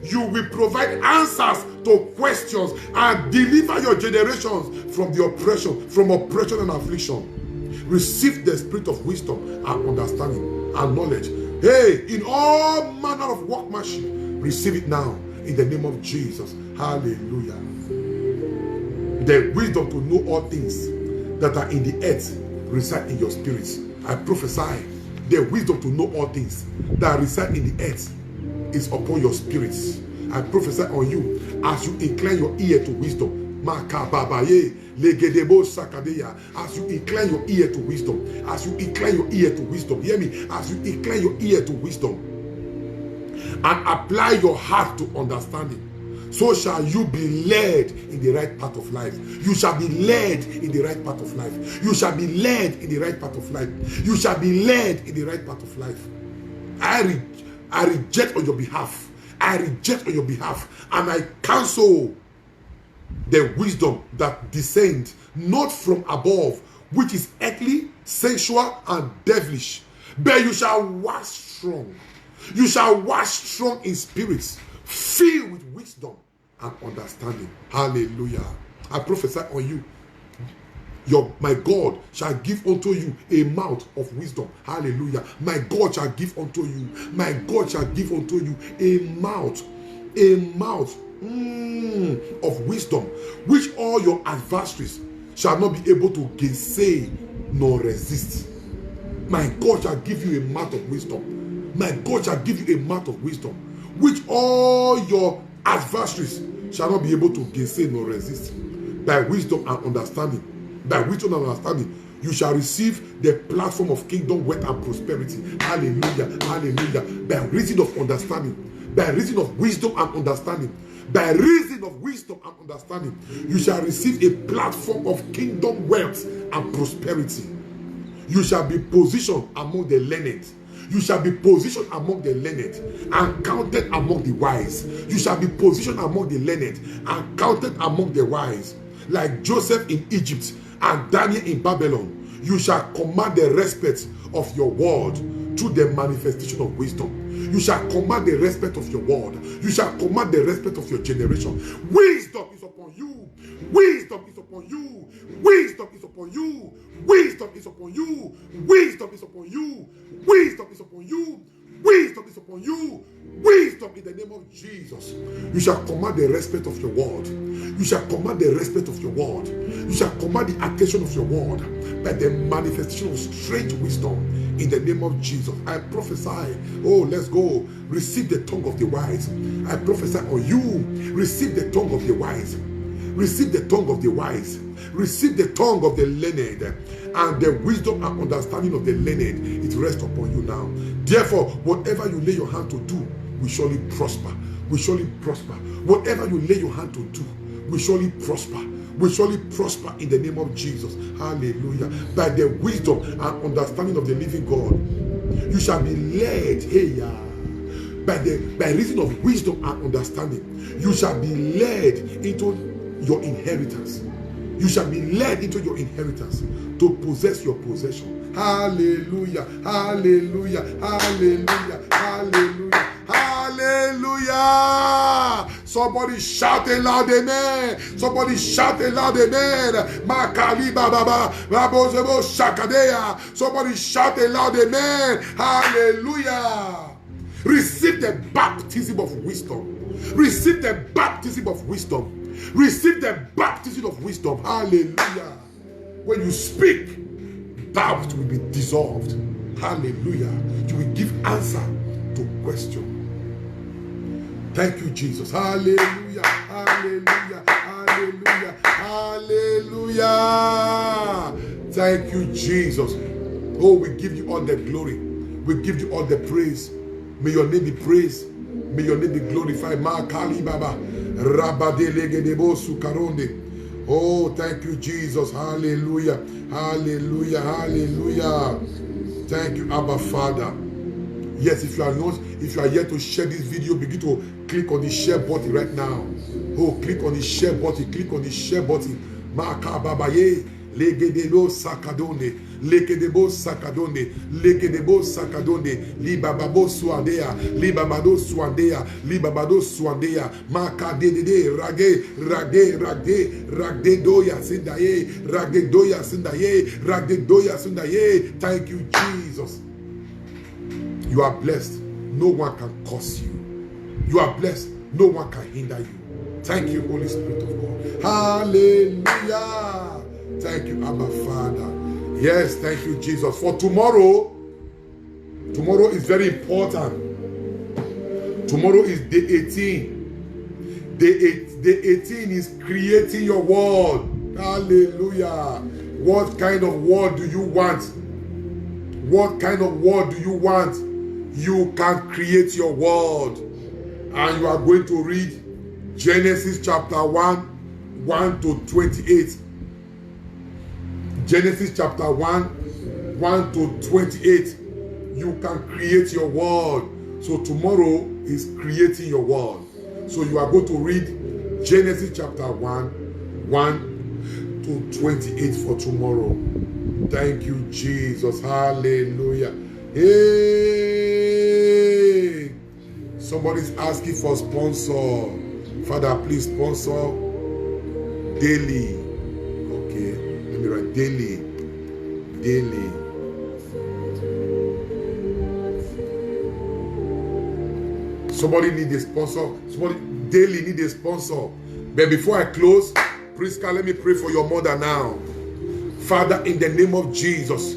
you will provide answers to questions and deliver your generations from oppression and affliction. Receive the spirit of wisdom and understanding and knowledge. Hey, in all manner of workmanship, receive it now in the name of Jesus. Hallelujah. The wisdom to know all things that are in the earth reside in your spirits. I prophesy the wisdom to know all things that reside in the earth is upon your spirits. I prophesy on you as you incline your ear to wisdom. As you incline your ear to wisdom. As you incline your ear to wisdom. Hear me. As you incline your ear to wisdom and apply your heart to understanding, so shall you be led in the right path of life. You shall be led in the right path of life. You shall be led in the right path of life. You shall be led in the right path of life. I reject on your behalf. I reject on your behalf. And I cancel the wisdom that descends not from above, which is earthly, sensual, and devilish. But you shall wax strong. You shall wax strong in spirits, filled with wisdom and understanding. Hallelujah. I prophesy on you. My God shall give unto you a mouth of wisdom. Hallelujah. My God shall give unto you. My God shall give unto you a mouth of wisdom, which all your adversaries shall not be able to gainsay nor resist. My God shall give you a mouth of wisdom. My God shall give you a mouth of wisdom, which all your adversaries shall not be able to gainsay nor resist. By wisdom and understanding. By wisdom and understanding, you shall receive the platform of kingdom, wealth, and prosperity. Hallelujah. Hallelujah. By reason of understanding, by reason of wisdom and understanding, by reason of wisdom and understanding, you shall receive a platform of kingdom, wealth, and prosperity. You shall be positioned among the learned. You shall be positioned among the learned and counted among the wise. You shall be positioned among the learned and counted among the wise. Like Joseph in Egypt and Daniel in Babylon, you shall command the respect of your word through the manifestation of wisdom. You shall command the respect of your word. You shall command the respect of your generation. Wisdom is upon you. Wisdom is upon you. Wisdom is upon you. Wisdom is upon you. Wisdom is upon you. Wisdom is upon you. Wisdom is upon you. Wisdom in the name of Jesus. You shall command the respect of your word. You shall command the respect of your word. You shall command the attention of your word by the manifestation of strange wisdom in the name of Jesus. I prophesy. Oh, let's go. Receive the tongue of the wise. I prophesy on you. Receive the tongue of the wise. Receive the tongue of the wise. Receive the tongue of the learned, and the wisdom and understanding of the learned. It rests upon you now. Therefore, whatever you lay your hand to do will surely prosper. Will surely prosper. Whatever you lay your hand to do will surely prosper. Will surely prosper in the name of Jesus. Hallelujah. By the wisdom and understanding of the living God, you shall be led. Hey, by reason of wisdom and understanding, you shall be led into your inheritance. You shall be led into your inheritance to possess your possession. Hallelujah. Hallelujah. Hallelujah. Hallelujah. Hallelujah. Somebody shout a loud amen. Somebody shout a loud amen. Makali baba babozebo shakadeya. Somebody shout a loud amen. Hallelujah. Receive the baptism of wisdom. Receive the baptism of wisdom. Receive the baptism of wisdom. Hallelujah. When you speak, doubt will be dissolved. Hallelujah. You will give answer to question. Thank you, Jesus. Hallelujah. Hallelujah. Hallelujah. Hallelujah. Thank you, Jesus. Oh, we give you all the glory. We give you all the praise. May your name be praised. May your name be glorified. Makali Baba. Oh, thank you, Jesus. Hallelujah. Hallelujah. Hallelujah. Thank you, Abba Father. Yes, if you are yet to share this video, begin to click on the share button right now. Oh, click on the share button. Click on the share button. Makababaye. Legedebo sakadone, lekedebo sakadone, lekedebo sakadone, libababo suandea, libabado suandea, libabado suandea, makadede, rage doya sindaye, rage doya sindaye. Thank you, Jesus. You are blessed. No one can curse you. You are blessed. No one can hinder you. Thank you, Holy Spirit of God. Hallelujah. Thank you, Abba Father. Yes, thank you, Jesus. For tomorrow is very important. Tomorrow is day 18. Day 18 is creating your world. Hallelujah. What kind of world do you want? What kind of world do you want? You can create your world. And you are going to read Genesis chapter 1 to 28. Genesis chapter 1 to 28. You can create your world. So tomorrow is creating your world. So you are going to read Genesis chapter 1 to 28 for tomorrow. Thank you, Jesus. Hallelujah. Hey, somebody's asking for sponsor. Father, please sponsor daily. Okay, let me write daily. Somebody need a sponsor. Somebody daily need a sponsor. But before I close, Priska, let me pray for your mother now. Father, in the name of Jesus,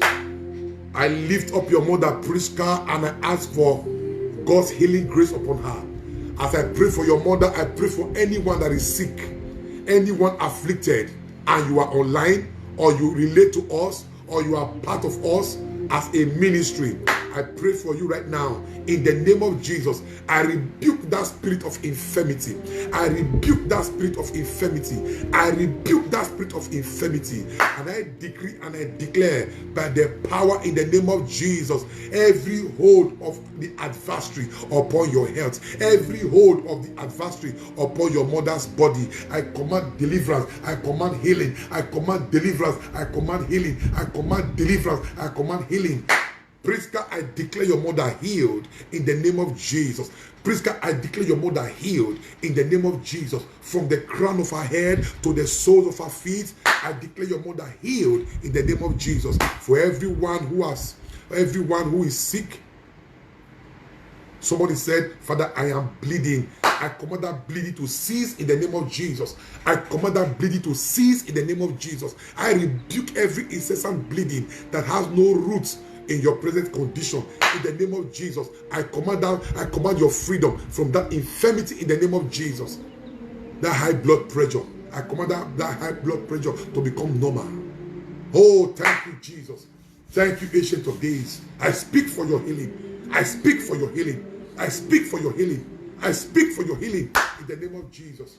I lift up your mother, Priska, and I ask for God's healing grace upon her. As I pray for your mother, I pray for anyone that is sick, anyone afflicted, and you are online, or you relate to us, or you are part of us as a ministry. I pray for you right now. In the name of Jesus, I rebuke that spirit of infirmity. I rebuke that spirit of infirmity. I rebuke that spirit of infirmity. And I decree and I declare by the power in the name of Jesus, every hold of the adversary upon your health, every hold of the adversary upon your mother's body, I command deliverance. I command healing. I command deliverance. I command healing. I command deliverance. I command healing. Priska, I declare your mother healed in the name of Jesus. Priska, I declare your mother healed in the name of Jesus. From the crown of her head to the soles of her feet, I declare your mother healed in the name of Jesus. For everyone who is sick, Somebody said, Father, I am bleeding. I command that bleeding to cease in the name of Jesus. I command that bleeding to cease in the name of Jesus. I rebuke every incessant bleeding that has no roots in your present condition. In the name of Jesus, I command your freedom from that infirmity in the name of Jesus. That high blood pressure, I command that high blood pressure to become normal. Oh, thank you, Jesus. Thank you, Ancient of Days. I speak for your healing. I speak for your healing. I speak for your healing. I speak for your healing in the name of Jesus.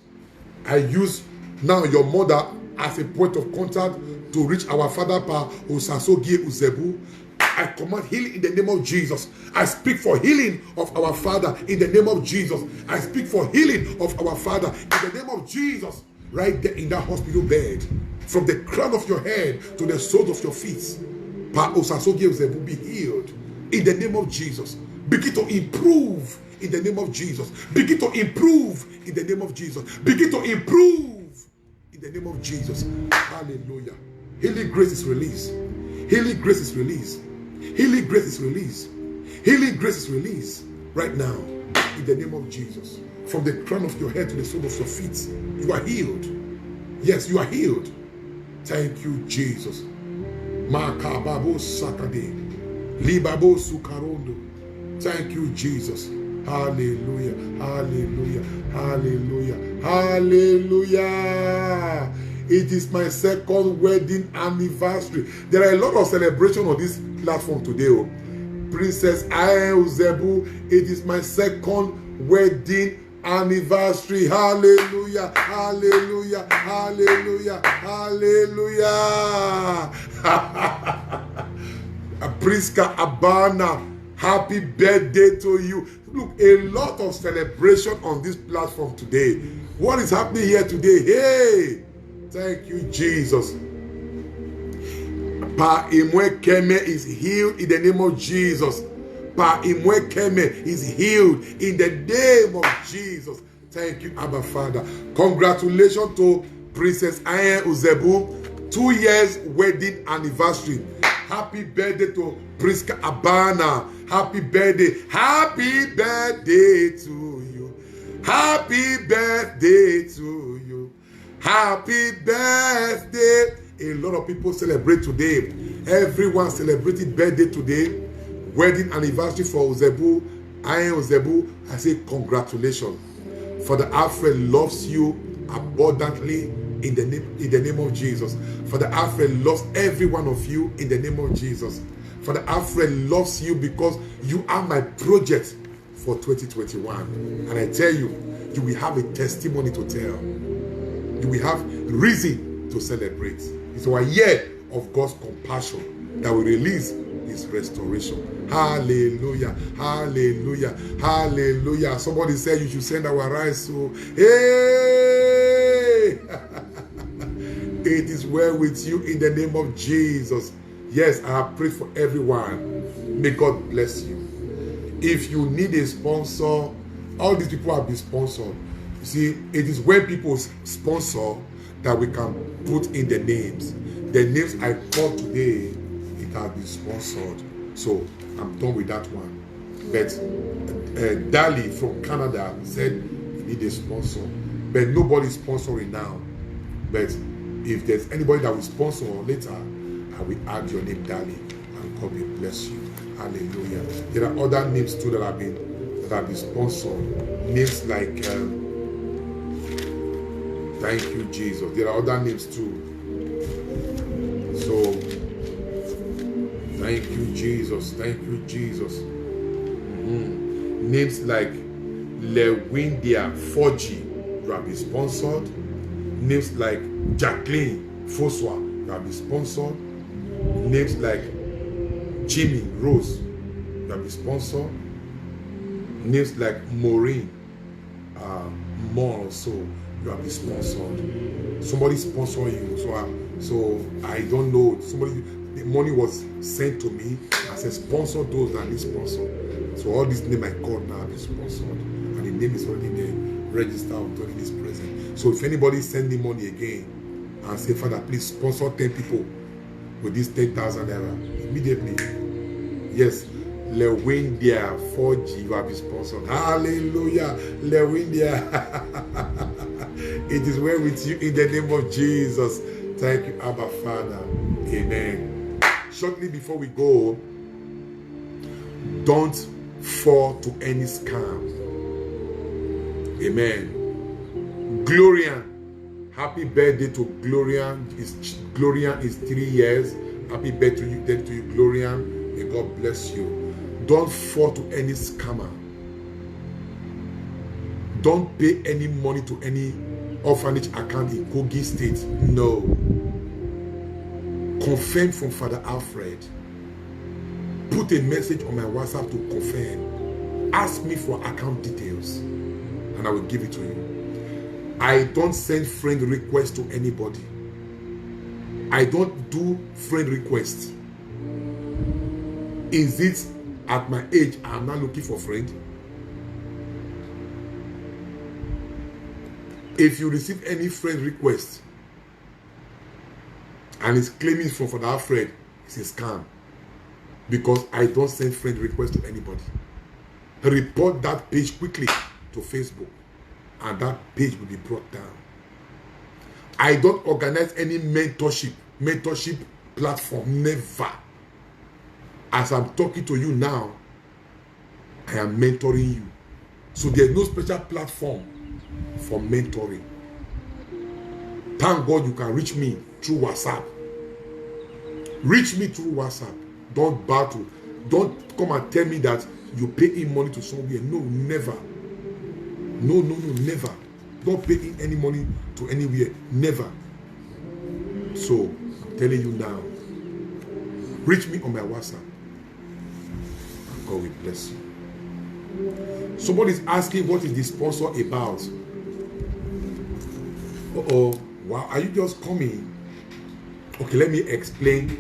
I use now your mother as a point of contact to reach our Father Pa Osasogie Uzebu. I command healing in the name of Jesus. I speak for healing of our Father in the name of Jesus. I speak for healing of our Father in the name of Jesus. Right there in that hospital bed, from the crown of your head to the soles of your feet, Pa Osasogie Uzebu, be healed in the name of Jesus. Begin to improve in the name of Jesus. Begin to improve in the name of Jesus. Begin to improve in the name of Jesus. Hallelujah. Healing grace is released. Healing grace is released. Healing grace is released. Healing grace is released right now in the name of Jesus. From the crown of your head to the sole of your feet, you are healed. Yes, you are healed. Thank you, Jesus. Makababo sakade. Libabo sukarondo. Thank you, Jesus. Hallelujah. Hallelujah. Hallelujah. Hallelujah. It is my second wedding anniversary. There are a lot of celebration on this platform today. Oh. Princess Aya Uzebu, it is my second wedding anniversary. Hallelujah. Hallelujah. Hallelujah. Hallelujah. Priska Abana, happy birthday to you. Look, a lot of celebration on this platform today. What is happening here today? Hey, thank you, Jesus. Pa Imwe Keme is healed in the name of Jesus. Pa Imwe Keme is healed in the name of Jesus. Thank you, Abba Father. Congratulations to Princess Aya Uzebu, 2 years wedding anniversary. Happy birthday to Priska Abana. Happy birthday. Happy birthday to you. Happy birthday to you. Happy birthday. A lot of people celebrate today. Everyone celebrated birthday today. Wedding anniversary for Uzebu. Aya Uzebu. I say congratulations. Father Alfred loves you abundantly. In the name of Jesus. Father Alfred loves every one of you in the name of Jesus. Father Alfred loves you because you are my project for 2021. And I tell you, you will have a testimony to tell. You will have reason to celebrate. It's our year of God's compassion that will release His restoration. Hallelujah. Hallelujah. Hallelujah. Somebody said you should send our rice. So, hey! It is well with you in the name of Jesus. Yes, I have prayed for everyone. May God bless you. If you need a sponsor, all these people have been sponsored. You see, it is when people sponsor that we can put in the names. The names I called today, it has been sponsored. So I'm done with that one. But Dali from Canada said you need a sponsor. But nobody is sponsoring now. But if there's anybody that will sponsor later, I will add your name, Dali, and God will bless you. Hallelujah. There are other names too that have been sponsored. Names like thank you, Jesus. There are other names too. So thank you, Jesus. Thank you, Jesus. Names like Lewindia Forgy, you have been sponsored. Names like Jacqueline Foswa, you have been sponsored. Names like Jimmy Rose, you have been sponsored. Names like Maureen Moore, so you have been sponsored. Somebody sponsored you, so I don't know. The money was sent to me. I said sponsor those that need sponsor. So all these names I called now have been sponsored, and the name is already there, registered authority is present. So if anybody send me money again and say, Father, please sponsor 10 people with this 10,000 naira immediately. Yes, Lewindia 4G, you have been sponsored. Hallelujah. Lewindia. It is well with you in the name of Jesus. Thank you, Abba Father. Amen. Shortly before we go, don't fall to any scam. Amen. Glorian, happy birthday to Glorian. Glorian is 3 years. Happy birthday to you, Glorian. May God bless you. Don't fall to any scammer. Don't pay any money to any orphanage account in Kogi State. No. Confirm from Father Alfred. Put a message on my WhatsApp to confirm. Ask me for account details and I will give it to you. I don't send friend requests to anybody. I don't do friend requests. Is it at my age I'm not looking for friend? If you receive any friend request and it's claiming from Father Alfred, it's a scam. Because I don't send friend requests to anybody. Report that page quickly to Facebook and that page will be brought down. I don't organize any mentorship platform. Never. As I'm talking to you now, I am mentoring you. So there's no special platform for mentoring. Thank God you can reach me through WhatsApp. Reach me through WhatsApp. Don't battle. Don't come and tell me that you pay in money to somewhere. No, never. No, never. Don't pay in any money to anywhere. Never. So, I'm telling you now. Reach me on my WhatsApp. God will bless you. Somebody's asking what is the sponsor about. Wow, are you just coming? Okay, let me explain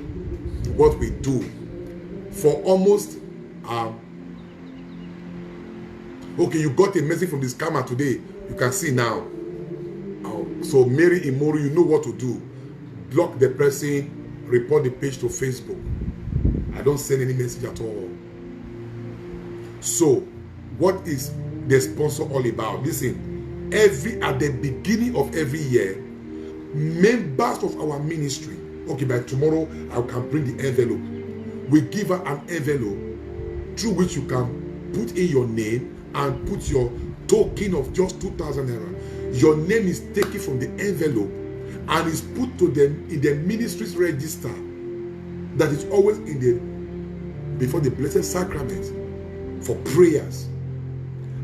what we do. For almost okay, you got a message from the scammer today. You can see now. So Mary Imoru, you know what to do. Block the person, report the page to Facebook. I don't send any message at all. So, what is the sponsor all about? Listen, at the beginning of every year, members of our ministry, okay, by tomorrow I can bring the envelope. We give her an envelope through which you can put in your name and put your token of just 2,000 naira. Your name is taken from the envelope and is put to them in the ministry's register that is always before the Blessed Sacrament for prayers.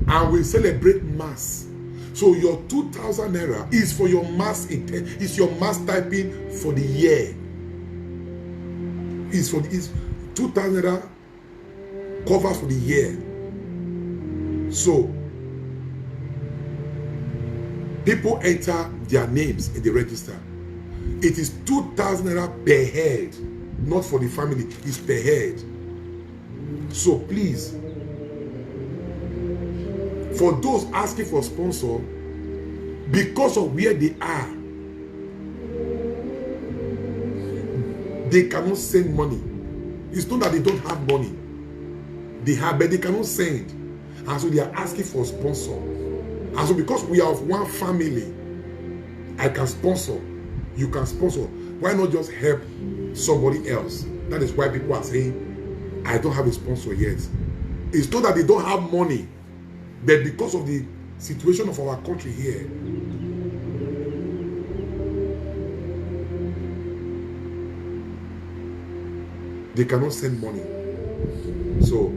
And we celebrate Mass. So your 2,000 naira is for your Mass intent. It's your Mass typing for the year. It's 2,000 naira cover for the year. So people enter their names in the register. It is 2,000 naira per head, not for the family. It's per head. So please, for those asking for sponsor, because of where they are, they cannot send money. It's not that they don't have money. They have, but they cannot send. And so they are asking for sponsor. And so because we are of one family, I can sponsor. You can sponsor. Why not just help somebody else? That is why people are saying, I don't have a sponsor yet. It's not that they don't have money, but because of the situation of our country here, they cannot send money. So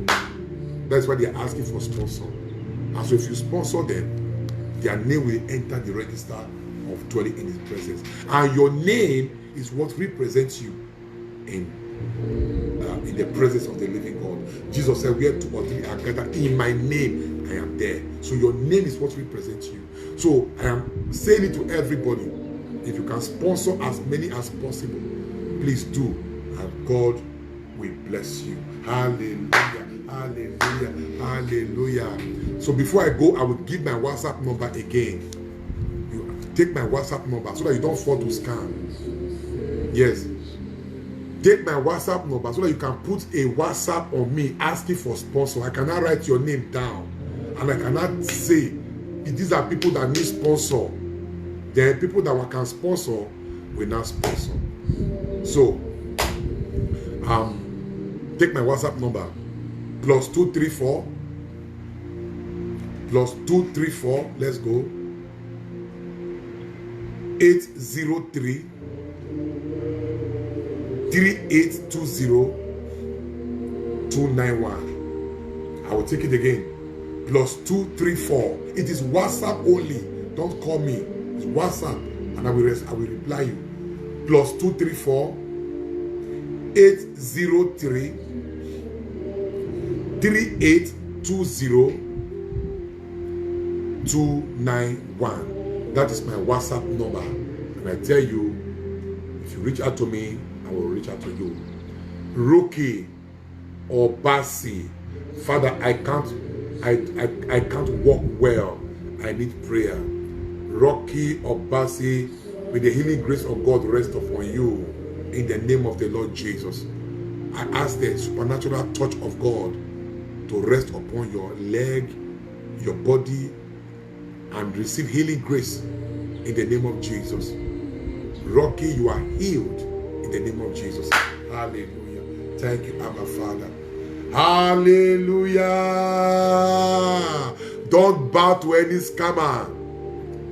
that's why they are asking for sponsor. And so if you sponsor them, their name will enter the register of dwelling in His presence. And your name is what represents you in the presence of the living God. Jesus said, where two or three are gathered in my name, I am there. So your name is what represents you. So I am saying it to everybody. If you can sponsor as many as possible, please do. And God will bless you. Hallelujah. Hallelujah. Hallelujah. So before I go, I will give my WhatsApp number again. You take my WhatsApp number so that you don't fall to scam. Yes. Take my WhatsApp number so that you can put a WhatsApp on me asking for sponsor. I cannot write your name down. And I cannot say, these are people that need sponsor. There are people that can sponsor, will not sponsor. So, take my WhatsApp number, +234, let's go, 803 3820 291. I will take it again. +234. It is WhatsApp only. Don't call me. It's WhatsApp, and I will reply you. +234 803 3820 291. That is my WhatsApp number. And I tell you, if you reach out to me, I will reach out to you. Rocky or Basi, Father, I can't walk well. I need prayer. Rocky or Basi, may the healing grace of God rest upon you in the name of the Lord Jesus. I ask the supernatural touch of God to rest upon your leg, your body, and receive healing grace in the name of Jesus. Rocky, you are healed in the name of Jesus. Hallelujah. Thank you, Abba Father. Hallelujah. Don't bow to any scammer.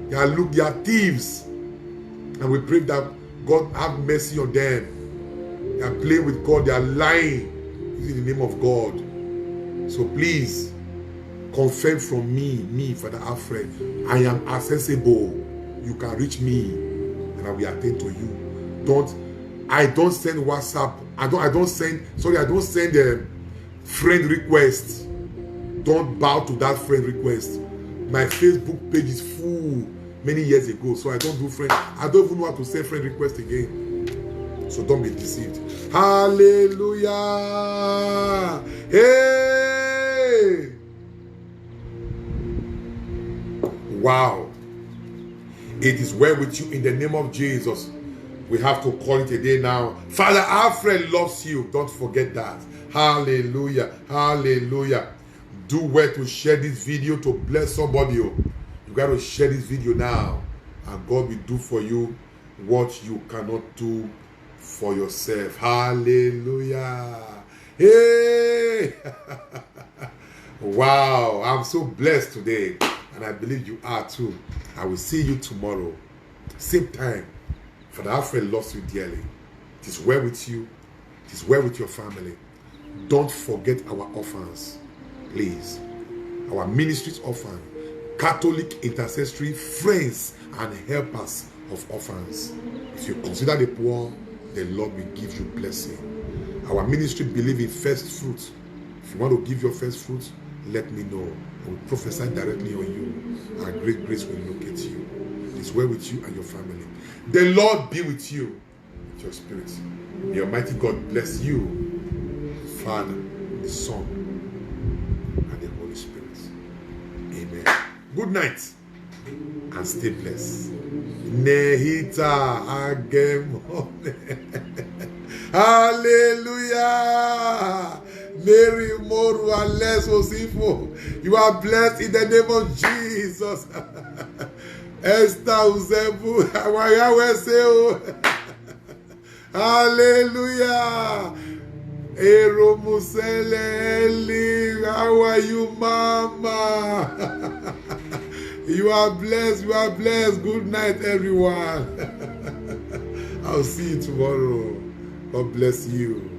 They are thieves. And we pray that God have mercy on them. They are playing with God. They are lying in the name of God. So please, confirm from me, Father Alfred, I am accessible. You can reach me and I will attend to you. I don't send WhatsApp. I don't send friend requests. Don't bow to that friend request. My Facebook page is full many years ago, so I don't do friend. I don't even know how to send friend request again. So don't be deceived. Hallelujah. Hey. Wow. It is well with you in the name of Jesus. We have to call it a day now. Father Alfred loves you. Don't forget that. Hallelujah. Hallelujah. Do well to share this video to bless somebody. You got to share this video now. And God will do for you what you cannot do for yourself. Hallelujah. Hey. Wow. I'm so blessed today. And I believe you are too. I will see you tomorrow. Same time. Father Alfred loves you dearly. It is well with you. It is well with your family. Don't forget our orphans. Please. Our ministry's orphan. Catholic intercessory friends and helpers of orphans. If you consider the poor, the Lord will give you blessing. Our ministry believes in first fruits. If you want to give your first fruits, let me know. I will prophesy directly on you. Our great grace will locate you. It is well with you and your family. The Lord be with you, with your spirit. May Almighty God bless you, the Father, the Son, and the Holy Spirit. Amen. Good night and stay blessed. Nehita agemone. Hallelujah. Mary Moru Ales Osifo. You are blessed in the name of Jesus. Esther Uzebu. Hallelujah. Ero Musele. How are you, Mama? You are blessed. You are blessed. Good night, everyone. I'll see you tomorrow. God bless you.